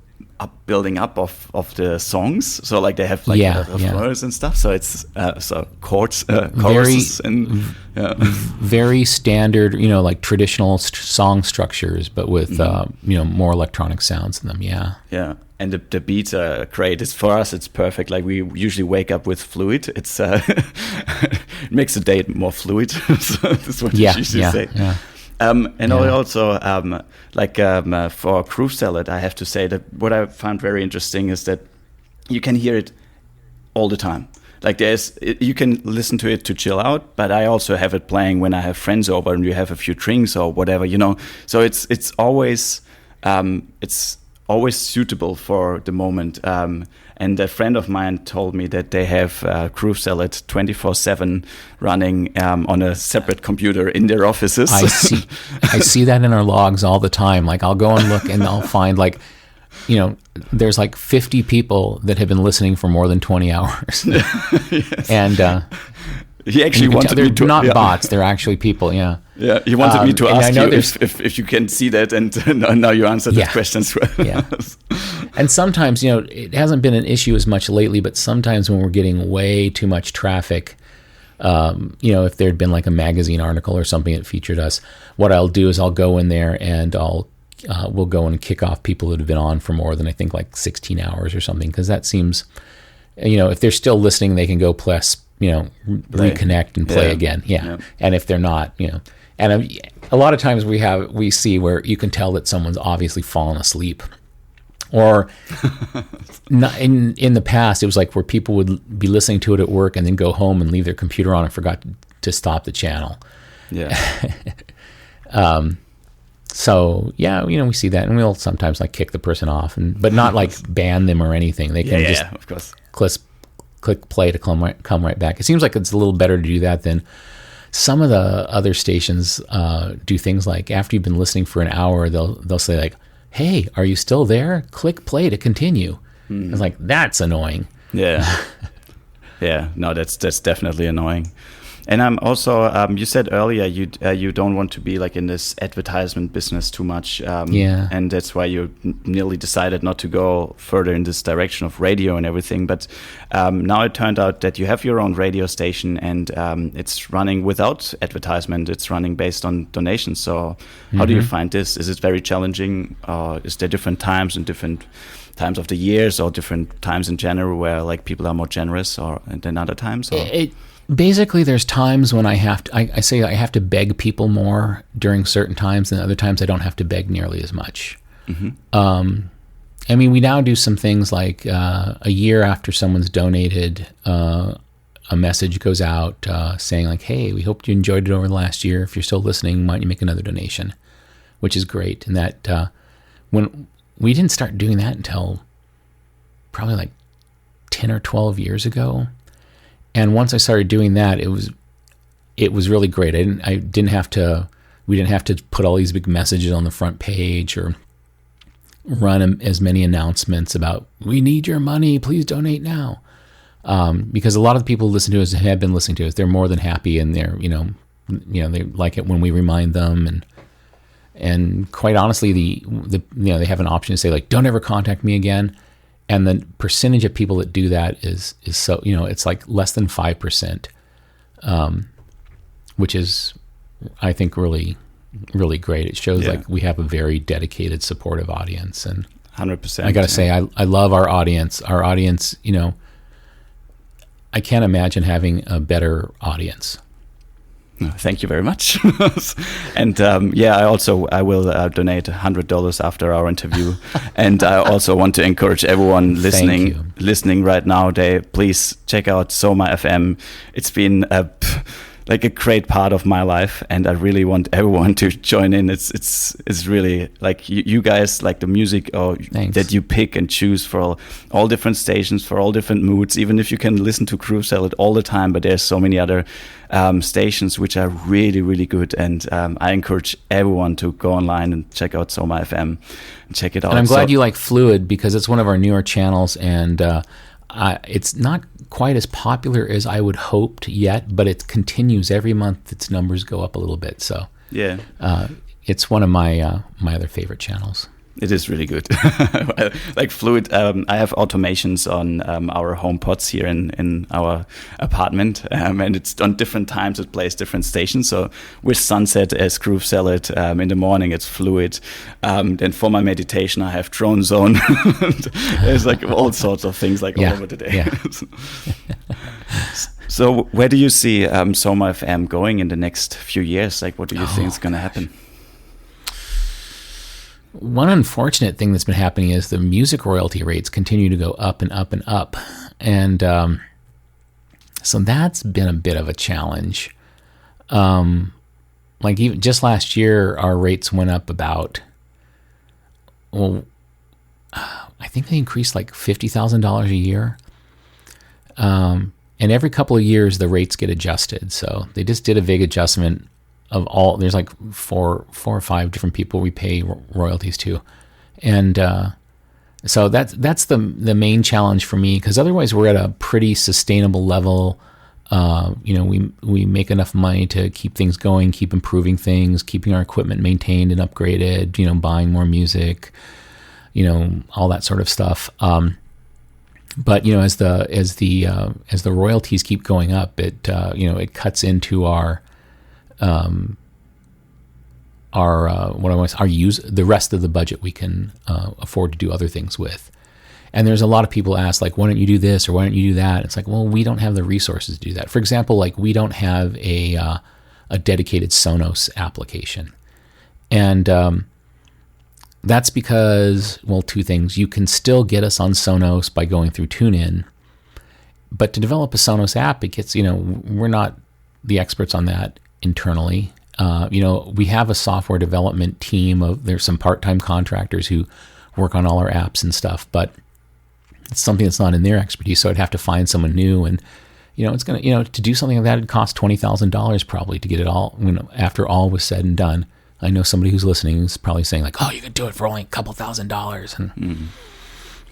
building up of the songs. So like they have like floors and stuff. So it's chords, choruses, very standard, like traditional song structures, but with more electronic sounds in them. Yeah. Yeah. And the beats are great. For us, it's perfect. Like we usually wake up with Fluid. It's it makes the day more fluid. So that's what you usually say. Yeah. Also, for Groove Salad, I have to say that what I found very interesting is that you can hear it all the time. Like you can listen to it to chill out, but I also have it playing when I have friends over and you have a few drinks or whatever, So it's always suitable for the moment. And a friend of mine told me that they have Groove Salad 24/7 running on a separate computer in their offices. I see that in our logs all the time. Like I'll go and look and I'll find like, there's like 50 people that have been listening for more than 20 hours. Yes. And he actually wanted me to... They're not bots, they're actually people, yeah. Yeah, he wanted me to ask you if you can see that, and now you answered that question as well. Yeah. And sometimes, it hasn't been an issue as much lately, but sometimes when we're getting way too much traffic, if there'd been like a magazine article or something that featured us, what I'll do is I'll go in there and we'll go and kick off people that have been on for more than I think like 16 hours or something, because that seems, if they're still listening, they can go plus, reconnect and play again. Yeah. And if they're not, and a lot of times we see where you can tell that someone's obviously fallen asleep, or not, in the past it was like where people would be listening to it at work and then go home and leave their computer on and forgot to stop the channel. Yeah. So we see that, and we'll sometimes like kick the person off, but not like ban them or anything. They can just of course click play to come right back. It seems like it's a little better to do that than some of the other stations do things like after you've been listening for an hour, they'll say like, "Hey, are you still there? Click play to continue." It's like, that's annoying. Yeah. Yeah, no, that's definitely annoying. And I'm also, you said earlier you don't want to be like in this advertisement business too much. And that's why you nearly decided not to go further in this direction of radio and everything. But now it turned out that you have your own radio station, and it's running without advertisement. It's running based on donations. So how do you find this? Is it very challenging? Is there different times and different times of the years, or different times in general where like people are more generous than other times? Basically, there's times when I have to beg people more during certain times, and other times I don't have to beg nearly as much. We now do some things like a year after someone's donated, a message goes out saying like, "Hey, we hope you enjoyed it over the last year. If you're still listening, why don't you make another donation?" Which is great. And that when we didn't start doing that until probably like 10 or 12 years ago. And once I started doing that, it was really great. We didn't have to put all these big messages on the front page or run as many announcements about, "We need your money, please donate now." Because a lot of the people who listen to us have been listening to us. They're more than happy, and they're, they like it when we remind them, and quite honestly, they have an option to say like, "Don't ever contact me again." And the percentage of people that do that is so, it's like less than 5%, which is, I think, really, really great. It shows like we have a very dedicated, supportive audience. And 100%. I got to say, I love our audience. Our audience, I can't imagine having a better audience. Thank you very much. And I will donate $100 after our interview. And I also want to encourage everyone listening right now. Please check out SomaFM. It's been a great part of my life, and I really want everyone to join in. It's really like you guys, like the music that you pick and choose for all different stations, for all different moods. Even if you can listen to Groove Salad all the time, but there's so many other stations which are really, really good. And I encourage everyone to go online and check out Soma FM and check it out. And I'm glad you like Fluid, because it's one of our newer channels, and it's not quite as popular as I would hoped yet, but it continues every month. Its numbers go up a little bit. So yeah, it's one of my my other favorite channels. It is really good. Like Fluid, I have automations on our HomePods here in our apartment, and it's on different times. It plays different stations. So with sunset as Groove Salad, in the morning it's Fluid. Then for my meditation, I have Drone Zone. There's like all sorts of things all over the day. Yeah. So where do you see Soma FM going in the next few years? Like, what do you think is going to happen? One unfortunate thing that's been happening is the music royalty rates continue to go up and up and up. And so that's been a bit of a challenge. Like even just last year, our rates went up about, I think they increased like $50,000 a year. And every couple of years, the rates get adjusted. So they just did a big adjustment of all. There's like four or five different people we pay royalties to, and so that's the main challenge for me, because otherwise we're at a pretty sustainable level. We make enough money to keep things going, keep improving things, keeping our equipment maintained and upgraded. Buying more music, all that sort of stuff. But as the royalties keep going up, it cuts into our the rest of the budget we can afford to do other things with. And there's a lot of people ask, like, why don't you do this or why don't you do that? It's like, well, we don't have the resources to do that. For example, like, we don't have a dedicated Sonos application. And that's because, well, two things. You can still get us on Sonos by going through TuneIn. But to develop a Sonos app, it gets, we're not the experts on that internally. We have a software development team there's some part-time contractors who work on all our apps and stuff, but it's something that's not in their expertise. So I'd have to find someone new, and it's going to, to do something like that, it'd cost $20,000 probably to get it all, after all was said and done. I know somebody who's listening is probably saying like, oh, you can do it for only a couple $1,000s.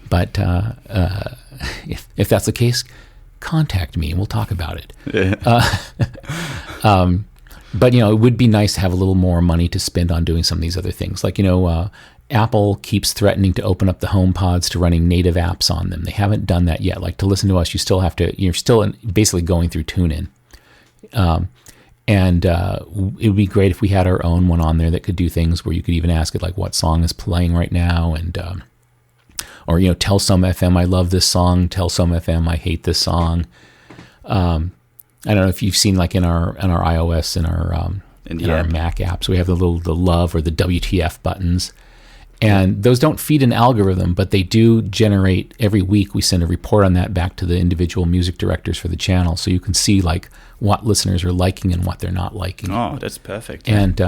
But if that's the case, contact me and we'll talk about it. But it would be nice to have a little more money to spend on doing some of these other things. Like, Apple keeps threatening to open up the HomePods to running native apps on them. They haven't done that yet. Like, to listen to us, you're still basically going through TuneIn. And it would be great if we had our own one on there that could do things where you could even ask it, like, what song is playing right now, and or tell SomaFM I love this song, tell SomaFM I hate this song. I don't know if you've seen, like, in our iOS and our Mac apps, we have the love or the WTF buttons, and those don't feed an algorithm, but they do generate every week. We send a report on that back to the individual music directors for the channel, so you can see like what listeners are liking and what they're not liking. Oh, that's perfect. And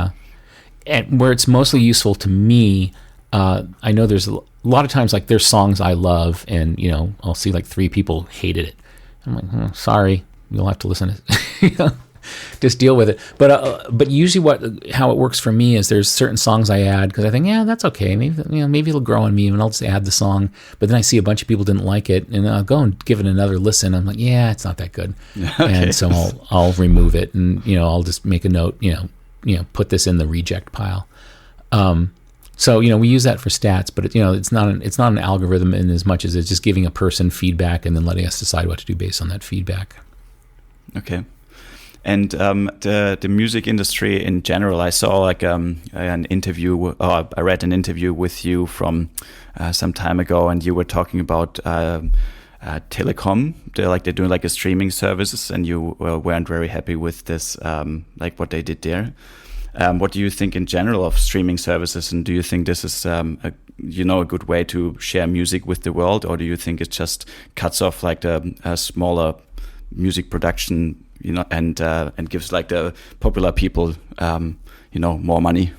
where it's mostly useful to me, I know there's a lot of times, like, there's songs I love, and I'll see like 3 people hated it. I'm like, sorry. You'll have to listen to just deal with it. But usually how it works for me is there's certain songs I add because I think, yeah, that's okay. Maybe it'll grow on me, and I'll just add the song. But then I see a bunch of people didn't like it, and I'll go and give it another listen. I'm like, yeah, it's not that good. Okay. And so I'll remove it, and I'll just make a note, put this in the reject pile. So we use that for stats, but it's not an algorithm in as much as it's just giving a person feedback and then letting us decide what to do based on that feedback. Okay. And the music industry in general, I saw like an interview, I read an interview with you from some time ago, and you were talking about telecom. They're doing like a streaming services, and you weren't very happy with this, like what they did there. What do you think in general of streaming services, and do you think this is a good way to share music with the world, or do you think it just cuts off like a smaller music production, and gives like the popular people more money?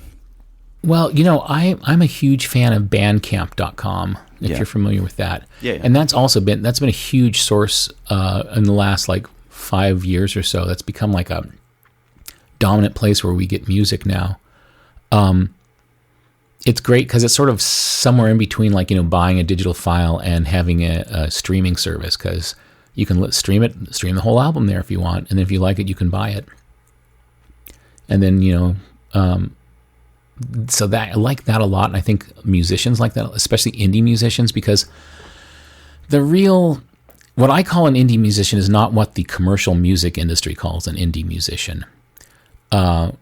Well, I'm a huge fan of Bandcamp.com, if you're familiar with that. Yeah. And that's been a huge source in the last like 5 years or so. That's become like a dominant place where we get music now. It's great because it's sort of somewhere in between, like, buying a digital file and having a streaming service, because you can stream the whole album there if you want, and then if you like it, you can buy it. And then so that I like that a lot, and I think musicians like that, especially indie musicians, because what I call an indie musician is not what the commercial music industry calls an indie musician. What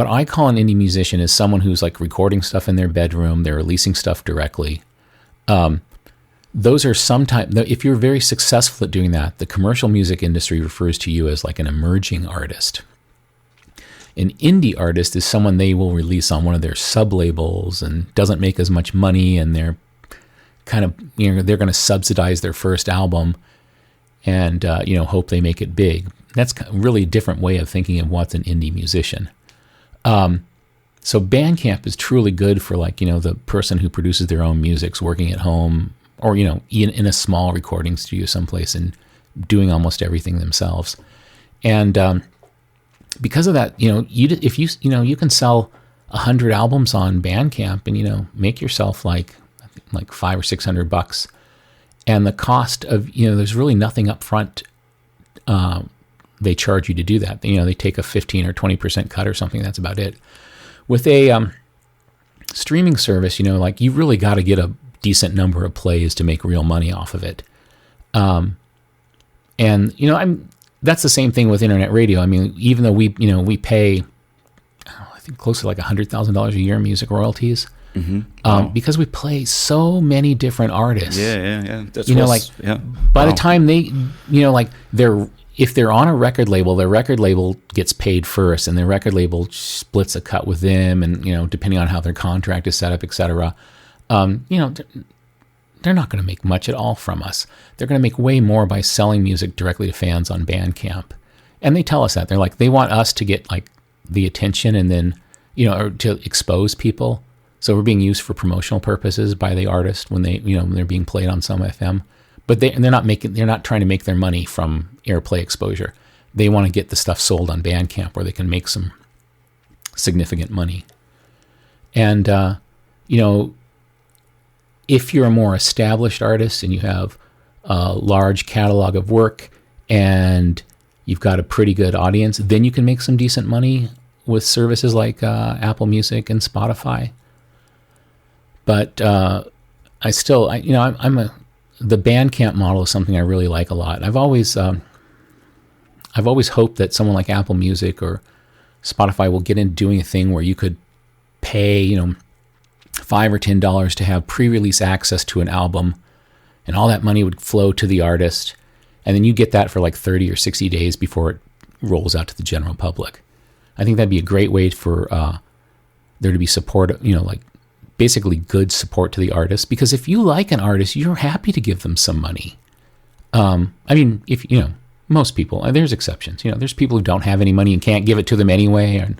I call an indie musician is someone who's like recording stuff in their bedroom, they're releasing stuff directly. Those are sometimes, if you're very successful at doing that, the commercial music industry refers to you as like an emerging artist. An indie artist is someone they will release on one of their sub-labels and doesn't make as much money, and they're kind of, they're going to subsidize their first album and, hope they make it big. That's really a different way of thinking of what's an indie musician. So Bandcamp is truly good for like, the person who produces their own music's working at home, or, in a small recording studio someplace and doing almost everything themselves. And, because of that, if you can sell 100 albums on Bandcamp and, make yourself like $500 or $600, and the cost of, there's really nothing up front. They charge you to do that. They take a 15 or 20% cut or something. That's about it. With a streaming service, like you really got to get a decent number of plays to make real money off of it. That's the same thing with internet radio. I mean, even though we pay, I think close to like $100,000 a year in music royalties, because we play so many different artists. Yeah. By the time they, if they're on a record label, their record label gets paid first, and their record label splits a cut with them, and depending on how their contract is set up, etc. They're not going to make much at all from us. They're going to make way more by selling music directly to fans on Bandcamp. And they tell us that. They're like, they want us to get like the attention and then, or to expose people. So we're being used for promotional purposes by the artist when they, when they're being played on SomaFM. But they're not trying to make their money from airplay exposure. They want to get the stuff sold on Bandcamp where they can make some significant money. And, if you're a more established artist and you have a large catalog of work and you've got a pretty good audience, then you can make some decent money with services like Apple Music and Spotify. But the Bandcamp model is something I really like a lot. I've always hoped that someone like Apple Music or Spotify will get into doing a thing where you could pay, $5 or $10 to have pre-release access to an album, and all that money would flow to the artist, and then you get that for like 30 or 60 days before it rolls out to the general public. I think that'd be a great way for there to be support, like basically good support to the artist, because if you like an artist, you're happy to give them some money. If most people, there's exceptions, there's people who don't have any money and can't give it to them anyway,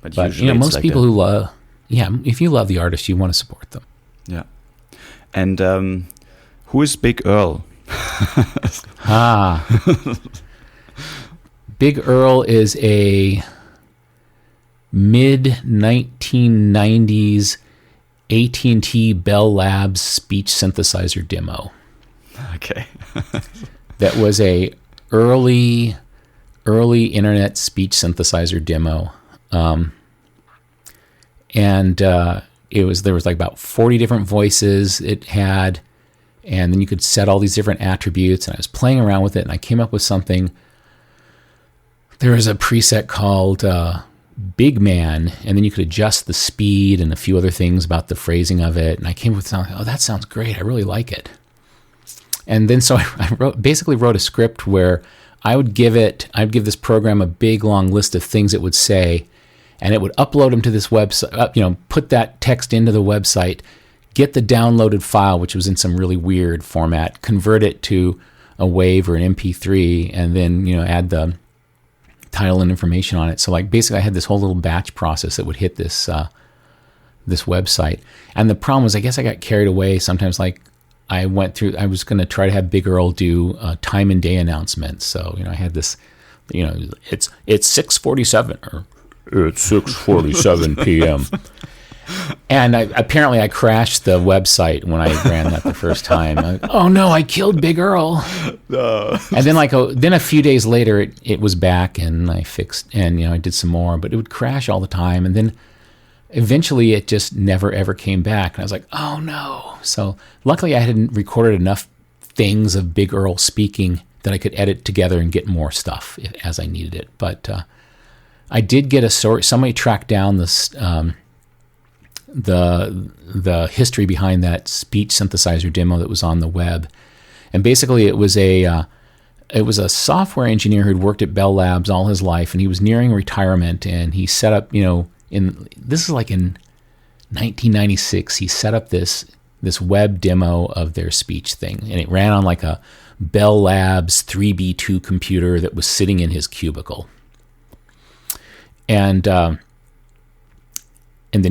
but most like people who love. Yeah, if you love the artist, you want to support them. Yeah. And who is Big Earl? Big Earl is a mid-1990s AT&T Bell Labs speech synthesizer demo. Okay. That was a early internet speech synthesizer demo. There was like about 40 different voices it had, and then you could set all these different attributes, and I was playing around with it, and I came up with something. There was a preset called big man, and then you could adjust the speed and a few other things about the phrasing of it. And I came up with something, oh, that sounds great. I really like it. And then so I basically wrote a script where I'd give this program a big long list of things it would say, and it would upload them to this website, put that text into the website, get the downloaded file, which was in some really weird format, convert it to a WAV or an MP3, and then, add the title and information on it. So like basically I had this whole little batch process that would hit this website. And the problem was, I guess I got carried away sometimes. Like I was going to try to have Big Earl do time and day announcements. So, I had this, it's 6:47 or it's 6:47 p.m. And apparently I crashed the website when I ran that the first time. Oh no, I killed Big Earl. No. And then then a few days later it was back, and I fixed, and I did some more, but it would crash all the time. And then eventually it just never ever came back. And I was like, oh no. So luckily I hadn't recorded enough things of Big Earl speaking that I could edit together and get more stuff as I needed it. But I did get a story. Somebody tracked down this the history behind that speech synthesizer demo that was on the web, and basically it was a software engineer who'd worked at Bell Labs all his life, and he was nearing retirement, and he set up this is like in 1996, he set up this web demo of their speech thing, and it ran on like a Bell Labs 3B2 computer that was sitting in his cubicle, and then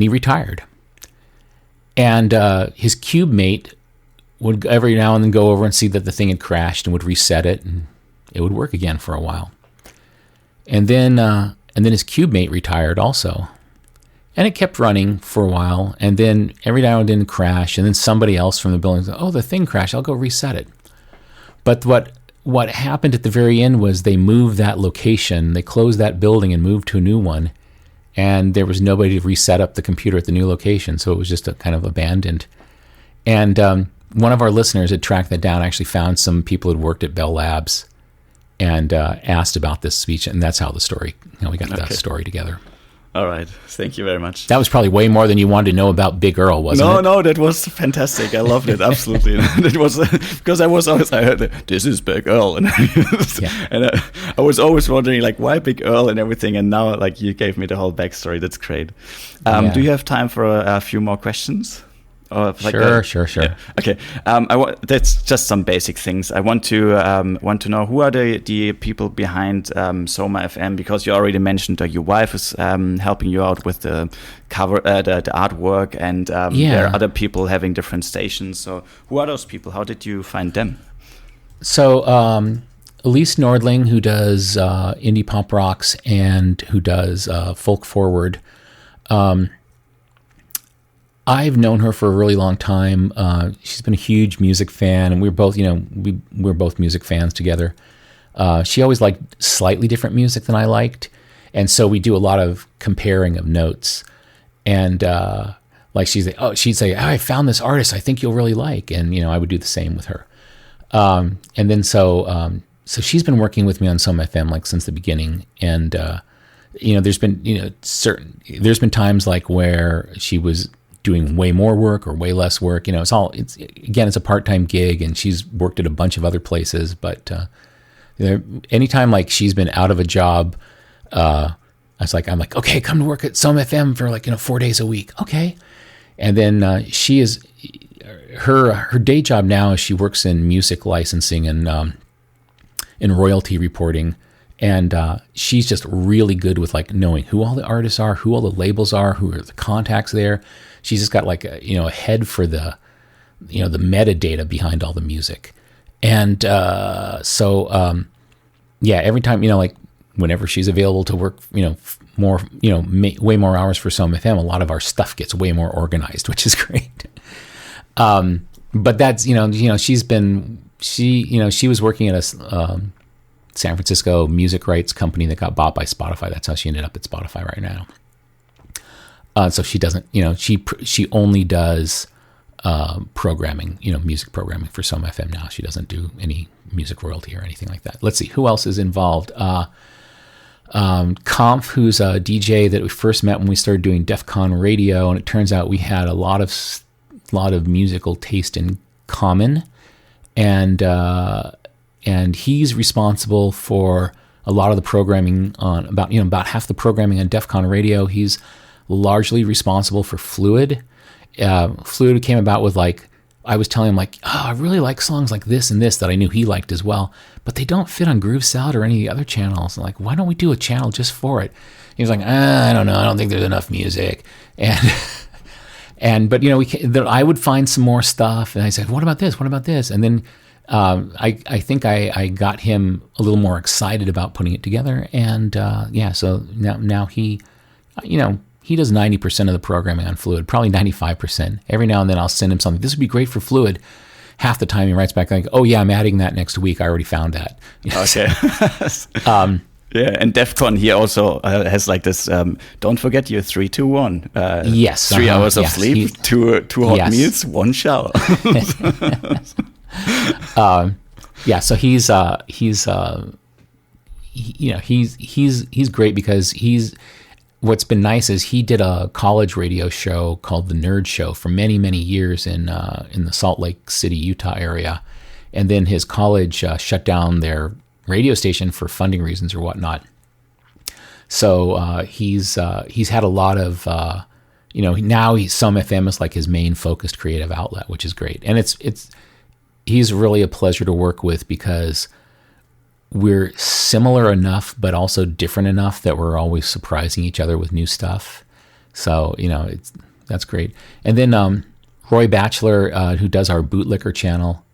he retired. And his cube mate would every now and then go over and see that the thing had crashed and would reset it, and it would work again for a while. And then his cube mate retired also. And it kept running for a while, and then every now and then it crashed, and then somebody else from the building said, oh, the thing crashed, I'll go reset it. But what happened at the very end was they moved that location, they closed that building and moved to a new one, and there was nobody to reset up the computer at the new location, so it was just a kind of abandoned. And one of our listeners had tracked that down, actually found some people who'd worked at Bell Labs, and asked about this speech, and that's how the story, we got that story together. All right. Thank you very much. That was probably way more than you wanted to know about Big Earl, wasn't it? No, that was fantastic. I loved it. Absolutely. It was because I heard this is Big Earl, and I was always wondering why Big Earl and everything. And now you gave me the whole backstory. That's great. Do you have time for a few more questions? Sure. Yeah. Okay. That's just some basic things. I want to know who are the people behind SomaFM, because you already mentioned your wife is helping you out with the cover, the artwork, and there are other people having different stations. So who are those people? How did you find them? So Elise Nordling, who does indie pop rocks and who does folk forward. I've known her for a really long time. She's been a huge music fan, and we're both music fans together. She always liked slightly different music than I liked, and so we do a lot of comparing of notes. And she'd say, I found this artist I think you'll really like, and I would do the same with her. And then so she's been working with me on SomaFM since the beginning, and there's been times where she was doing way more work or way less work. It's a part-time gig, and she's worked at a bunch of other places. But anytime she's been out of a job, I'm like, okay, come to work at SomaFM for 4 days a week, okay. And then she is her day job now is she works in music licensing and in royalty reporting. And she's just really good with knowing who all the artists are, who all the labels are, who are the contacts there. She's just got a head for the metadata behind all the music. And every time whenever she's available to work more way more hours for SomaFM, a lot of our stuff gets way more organized, which is great. But that's she was working at a San Francisco music rights company that got bought by Spotify. That's how she ended up at Spotify right now. So she doesn't, she only does programming, music programming for SomaFM now. She doesn't do any music royalty or anything like that. Let's see, who else is involved? Kampf, who's a DJ that we first met when we started doing DEF CON radio, and it turns out we had a lot of musical taste in common, and he's responsible for a lot of the programming on about half the programming on DEF CON radio. He's largely responsible for Fluid. Fluid came about with I was telling him I really like songs like this and this that I knew he liked as well, but they don't fit on Groove Salad or any other channels. And why don't we do a channel just for it? He was like, I don't know, I don't think there's enough music. But I would find some more stuff, and I said, what about this? What about this? And then I think I got him a little more excited about putting it together, and so now he, he does 90% of the programming on Fluid, probably 95%. Every now and then I'll send him something. This would be great for Fluid. Half the time he writes back oh yeah, I'm adding that next week. I already found that. Okay. Yeah, and DEF CON he also has this. Don't forget your 3, 2, 1. Yes. 3 hours of sleep, two hot meals, 1 shower. So he's great because what's been nice is he did a college radio show called The Nerd Show for many, many years in the Salt Lake City, Utah area. And then his college shut down their radio station for funding reasons or whatnot. So he's had a lot of, now SomaFM is his main focused creative outlet, which is great. And he's really a pleasure to work with because we're similar enough, but also different enough that we're always surprising each other with new stuff. So, that's great. And then Roy Batchelor, who does our Bootlicker channel,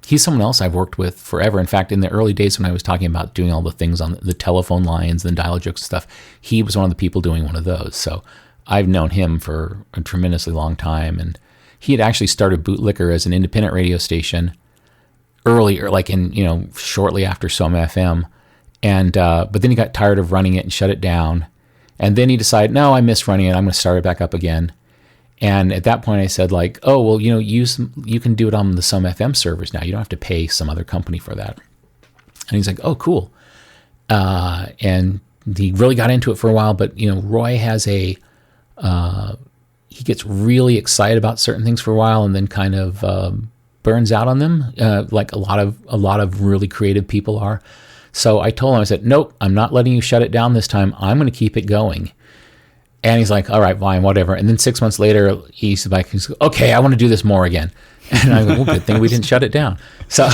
he's someone else I've worked with forever. In fact, in the early days when I was talking about doing all the things on the telephone lines and dial jokes and stuff, he was one of the people doing one of those. So I've known him for a tremendously long time. And he had actually started Bootlicker as an independent radio station earlier, shortly after SomaFM, and but then he got tired of running it and shut it down, and then he decided, no, I miss running it, I'm going to start it back up again. And at that point I said you can do it on the SomaFM servers now, you don't have to pay some other company for that. And he's like, oh, cool. And he really got into it for a while, but Roy has he gets really excited about certain things for a while and then kind of burns out on them, like a lot of really creative people are. So I told him, I said, nope, I'm not letting you shut it down this time. I'm going to keep it going. And he's like, all right, fine, whatever. And then 6 months later, he's like, okay, I want to do this more again. And I go, well, good thing we didn't shut it down. So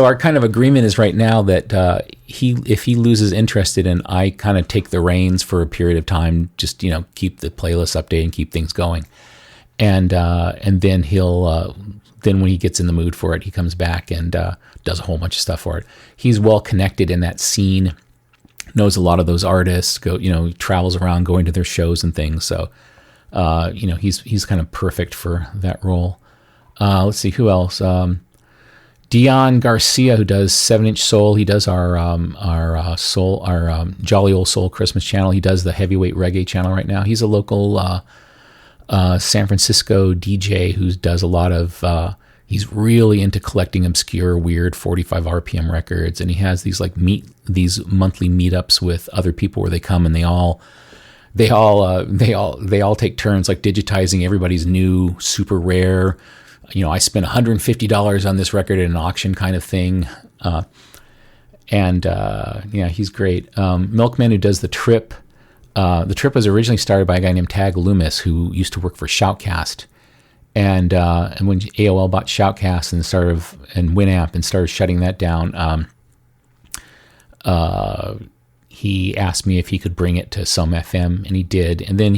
our kind of agreement is right now that if he loses interest in it, I kind of take the reins for a period of time, just keep the playlist updated and keep things going. And then he'll. Then when he gets in the mood for it, he comes back and does a whole bunch of stuff for it. He's well connected in that scene, knows a lot of those artists, he travels around going to their shows and things. So, he's kind of perfect for that role. Let's see, who else? Dion Garcia, who does 7-Inch Soul. He does our Jolly Old Soul Christmas channel. He does the Heavyweight Reggae channel right now. He's a local San Francisco DJ who does a lot of, he's really into collecting obscure, weird 45 RPM records, and he has these these monthly meetups with other people where they come and they all take turns digitizing everybody's new super rare. I spent $150 on this record at an auction kind of thing, he's great. Milkman, who does the Trip. The Trip was originally started by a guy named Tag Loomis, who used to work for Shoutcast, and when AOL bought Shoutcast and Winamp and started shutting that down, he asked me if he could bring it to SomaFM, and he did. And then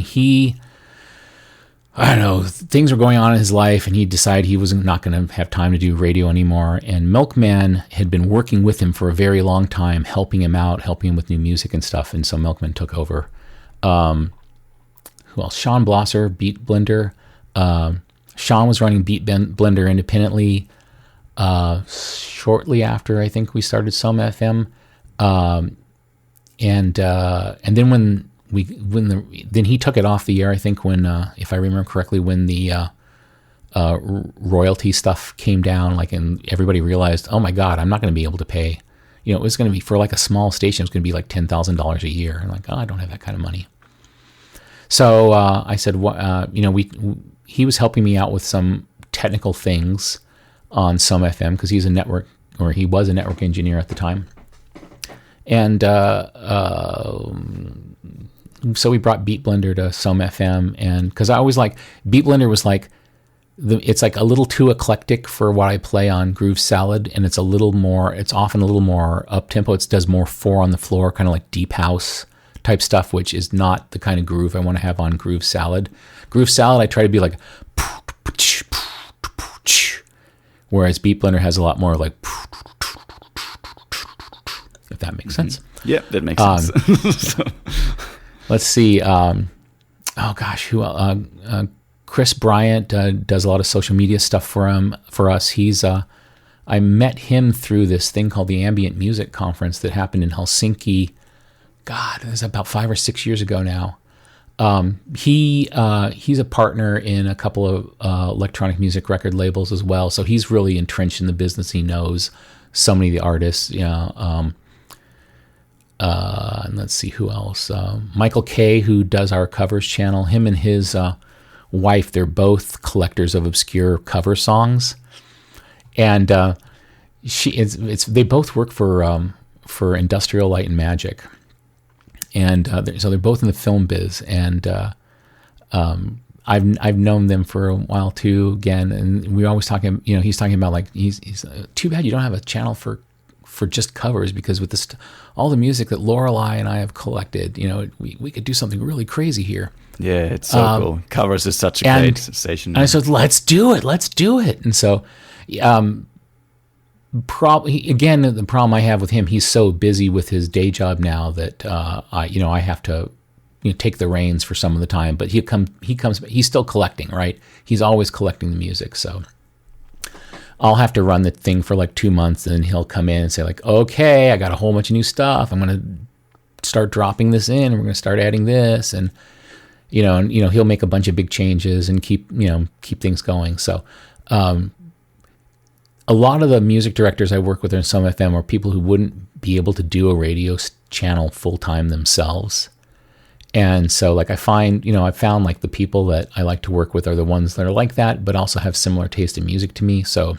things were going on in his life, and he decided he was not going to have time to do radio anymore. And Milkman had been working with him for a very long time, helping him with new music and stuff. And so Milkman took over. Who else? Sean Blosser, Beat Blender. Sean was running Beat Blender independently shortly after I think we started SomaFM. And then then he took it off the air, I think, when if I remember correctly, when the royalty stuff came down, and everybody realized, oh my God, I'm not going to be able to pay it was going to be, for like a small station, it was going to be like $10,000 a year. I'm like, oh, I don't have that kind of money. So I said, he was helping me out with some technical things on SomaFM because he was a network engineer at the time. And so we brought Beat Blender to SomaFM, and because I always like, Beat Blender was like, it's like a little too eclectic for what I play on Groove Salad, and it's often a little more up tempo. It does more 4 on the floor, kind of like deep house type stuff, which is not the kind of groove I want to have on Groove Salad. Groove Salad, I try to be like, whereas Beat Blender has a lot more like, if that makes sense. Yeah, that makes sense. Let's see. Chris Bryant does a lot of social media stuff for us. I met him through this thing called the Ambient Music Conference that happened in Helsinki. God, it was about 5 or 6 years ago now. He's a partner in a couple of electronic music record labels as well, so he's really entrenched in the business. He knows so many of the artists. And let's see who else. Michael Kay, who does our covers channel. Him and his wife, they're both collectors of obscure cover songs, and they both work for Industrial Light and Magic, and so they're both in the film biz. And I've known them for a while too. Again, and we always talking. He's talking about like he's too bad you don't have a channel for just covers, because with this all the music that Lorelei and I have collected, we could do something really crazy here. Yeah, it's so cool. Covers is such a great station. And I said, let's do it. And so, the problem I have with him, he's so busy with his day job now that I have to take the reins for some of the time. But he's still collecting, right? He's always collecting the music, so I'll have to run the thing for like 2 months, and then he'll come in and say like, okay, I got a whole bunch of new stuff. I'm going to start dropping this in, and we're going to start adding this, and he'll make a bunch of big changes and keep things going. So, a lot of the music directors I work with in SomaFM are people who wouldn't be able to do a radio channel full time themselves. And so like I found like the people that I like to work with are the ones that are like that, but also have similar taste in music to me. So,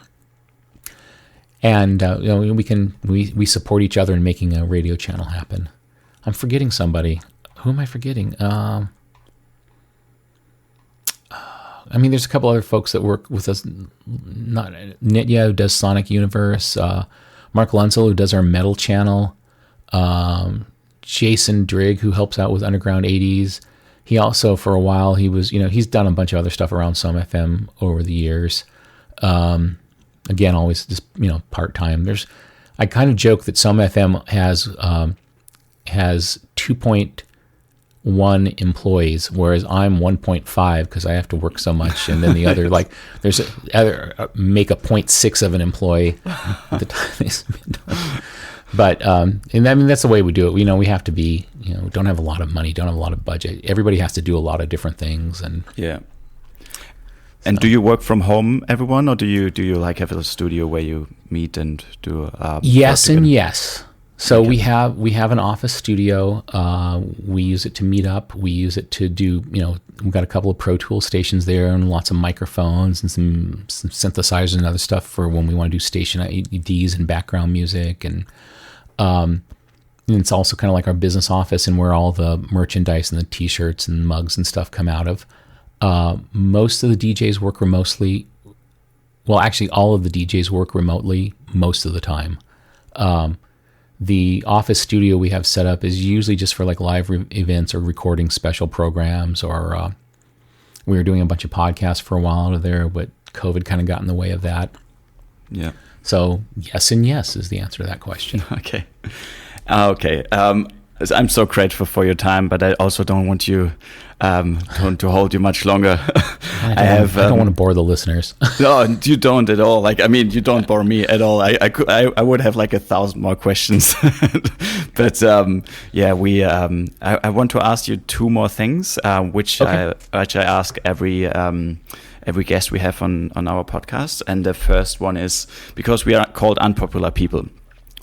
and we support each other in making a radio channel happen. I'm forgetting somebody. Who am I forgetting? There's a couple other folks that work with us. Not Nitya, who does Sonic Universe. Mark Lunsell, who does our metal channel. Jason Drigg, who helps out with Underground 80s. He also, for a while, he's done a bunch of other stuff around SomaFM over the years. Again, always just, part-time. I kind of joke that SomaFM has 2.1 employees, whereas I'm 1.5 because I have to work so much. And then the other, make a 0.6 of an employee at the time they spend on. But, that's the way we do it. We have to be, don't have a lot of money, don't have a lot of budget. Everybody has to do a lot of different things. And yeah. And do you work from home, everyone, or do you like have a studio where you meet and do? Yes and yes. So okay. we have an office studio. We use it to meet up. We use it to do, we've got a couple of Pro Tools stations there and lots of microphones and some synthesizers and other stuff for when we want to do station IDs and background music. And it's also kind of like our business office and where all the merchandise and the T-shirts and mugs and stuff come out of. Most of the DJs work remotely. Well, actually, all of the DJs work remotely most of the time. The office studio we have set up is usually just for like live events or recording special programs, or we were doing a bunch of podcasts for a while out of there, but COVID kind of got in the way of that. Yeah. So yes and yes is the answer to that question. Okay. I'm so grateful for your time, but I also don't want you to hold you much longer. I don't want to bore the listeners. No, you don't at all. You don't bore me at all. I would have like 1,000 more questions, but I want to ask you 2 more things, which I ask every guest we have on our podcast. And the first one is, because we are called unpopular people,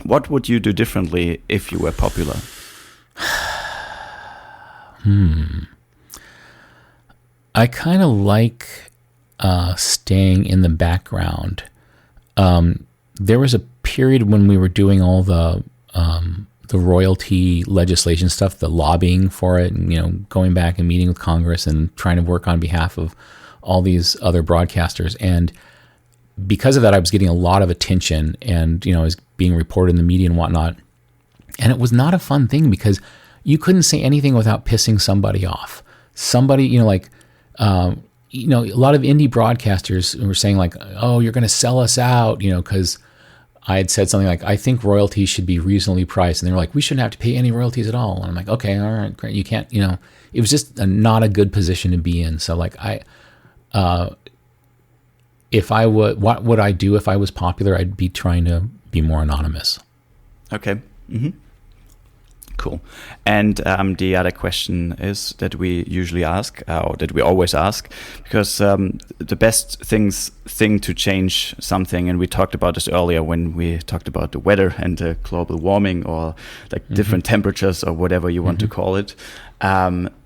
What would you do differently if you were popular? I kind of like staying in the background. There was a period when we were doing all the royalty legislation stuff, the lobbying for it, and going back and meeting with Congress and trying to work on behalf of all these other broadcasters. And because of that, I was getting a lot of attention, and I was being reported in the media and whatnot. And it was not a fun thing because you couldn't say anything without pissing somebody off. Somebody, a lot of indie broadcasters were saying like, "Oh, you're going to sell us out," because I had said something like, "I think royalties should be reasonably priced," and they were like, "We shouldn't have to pay any royalties at all." And I'm like, "Okay, all right, great. You can't." It was just not a good position to be in. So like if I would, what would I do if I was popular? I'd be trying to be more anonymous. Okay. Mm-hmm. Cool. And the other question is that we usually ask, or that we always ask, because the best thing to change something, and we talked about this earlier when we talked about the weather and the global warming, or like different temperatures, or whatever you want to call it.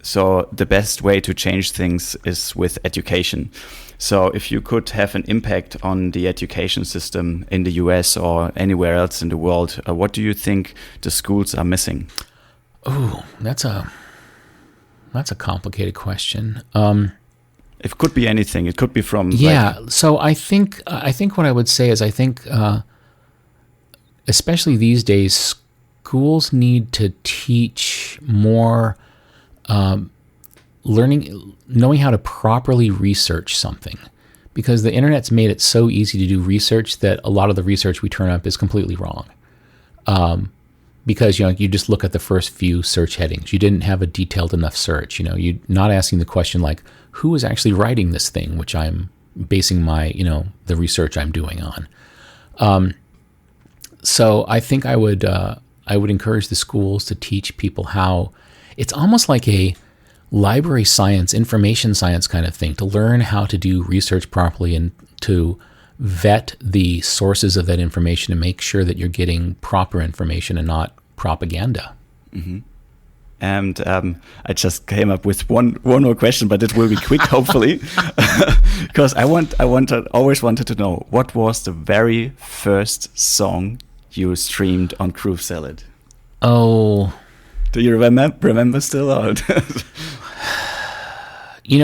So the best way to change things is with education. So if you could have an impact on the education system in the US or anywhere else in the world, what do you think the schools are missing? Oh, that's a complicated question. It could be anything. It could be from So I think what I would say is especially these days, schools need to teach more knowing how to properly research something, because the internet's made it so easy to do research that a lot of the research we turn up is completely wrong. Because you just look at the first few search headings. You didn't have a detailed enough search. You're not asking the question like, who is actually writing this thing, which I'm basing my the research I'm doing on. So I think I would encourage the schools to teach people how. It's almost like a library science, information science kind of thing, to learn how to do research properly and to vet the sources of that information and make sure that you're getting proper information and not propaganda. Mm-hmm. And I just came up with one more question, but it will be quick, hopefully, because I always wanted to know, what was the very first song you streamed on Groove Salad? Oh. Do you remember still? Or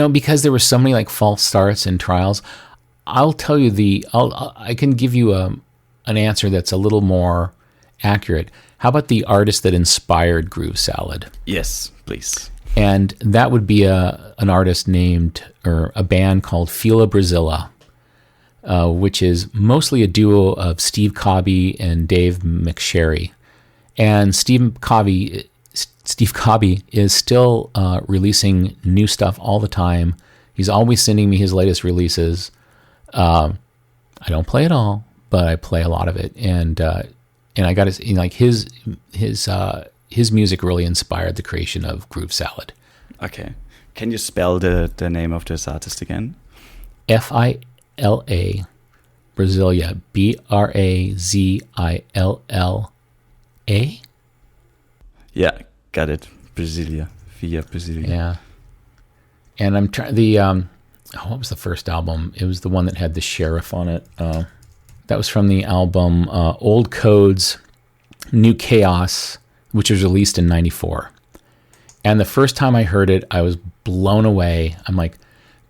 because there were so many like false starts and trials, I'll tell you I can give you an answer that's a little more accurate. How about the artist that inspired Groove Salad? Yes, please. And that would be an artist or a band called Fila Brazilla, which is mostly a duo of Steve Cobby and Dave McSherry. And Steve Cobby is still releasing new stuff all the time. He's always sending me his latest releases. I don't play it all, but I play a lot of it. And I got his music really inspired the creation of Groove Salad. Okay. Can you spell the name of this artist again? Fila Brasilia, Brazilla. Yeah, got it. Brasilia, via Brasilia. Yeah. And I'm trying what was the first album? It was the one that had the sheriff on it. That was from the album Old Codes, New Chaos, which was released in '94. And the first time I heard it, I was blown away. I'm like,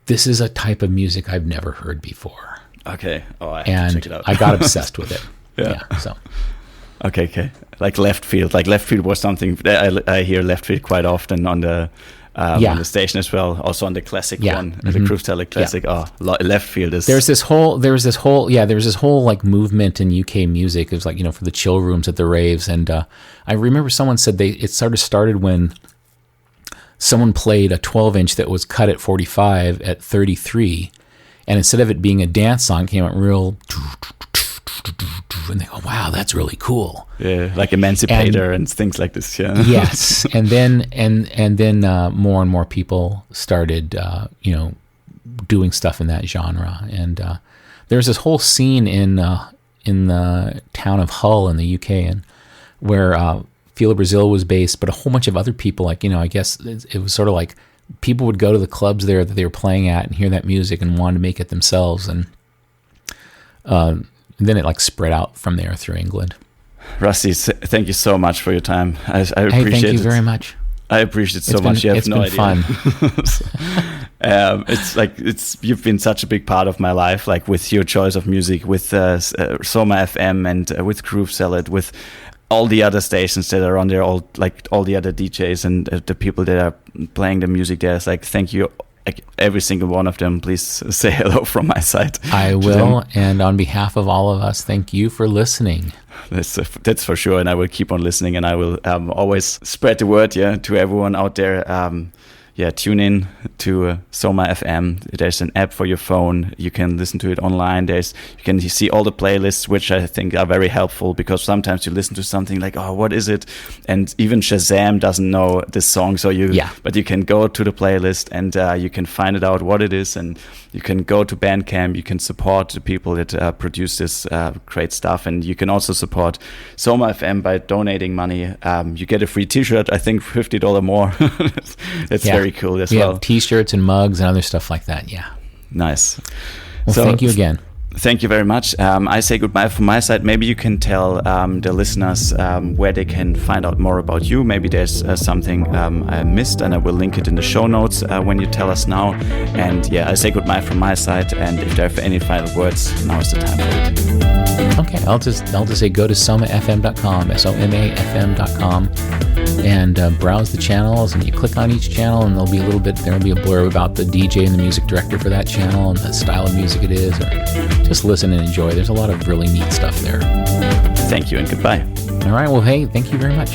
this is a type of music I've never heard before. Okay. Oh, I have to check it out. I got obsessed with it. Yeah. So. Okay. Like Left Field. Like Left Field was something I hear Left Field quite often on the station as well. Also on the classic one, the Groove Salad classic. Yeah. Oh, Left Field is. There was this whole like movement in UK music. It was like for the chill rooms at the raves, and I remember someone said it started when someone played a 12-inch that was cut at 45 at 33, and instead of it being a dance song, it came out real. And they go, wow, that's really cool. Yeah, like Emancipator and things like this. Yeah. Yes, and then more and more people started, doing stuff in that genre. And there's this whole scene in in the town of Hull in the UK, and where Fila Brazil was based, but a whole bunch of other people, like, I guess it was sort of like people would go to the clubs there that they were playing at and hear that music and wanted to make it themselves, and then it like spread out from there through England. Rusty, thank you so much for your time. I appreciate it. Thank you very much. I appreciate it so much. You have no idea. It's been fun. You've been such a big part of my life, like with your choice of music, with SomaFM and with Groove Salad, with all the other stations that are on there, all the other DJs and the people that are playing the music there. It's like, thank you, like every single one of them. Please say hello from my side. I will, and on behalf of all of us, thank you for listening. That's for sure, and I will keep on listening, and I will always spread the word, to everyone out there. Tune in to SomaFM. There's an app for your phone. You can listen to it online. You can see all the playlists, which I think are very helpful, because sometimes you listen to something like, oh, what is it? And even Shazam doesn't know this song, but you can go to the playlist and you can find it out what it is, and you can go to Bandcamp. You can support the people that produce this great stuff, and you can also support SomaFM by donating money. You get a free T-shirt, I think $50 more. That's very cool as well. We have T-shirts and mugs and other stuff like that. Yeah. Nice. Well, thank you again. Thank you very much. I say goodbye from my side. Maybe you can tell the listeners where they can find out more about you. Maybe there's something I missed, and I will link it in the show notes when you tell us now. And I say goodbye from my side. And if there are any final words, now is the time for it. Okay, I'll just say go to SomaFM.com, SomaFM.com, and browse the channels. And you click on each channel, and there'll be a blurb about the DJ and the music director for that channel and the style of music it is. Or just listen and enjoy. There's a lot of really neat stuff there. Thank you and goodbye. All right. Well, hey, thank you very much.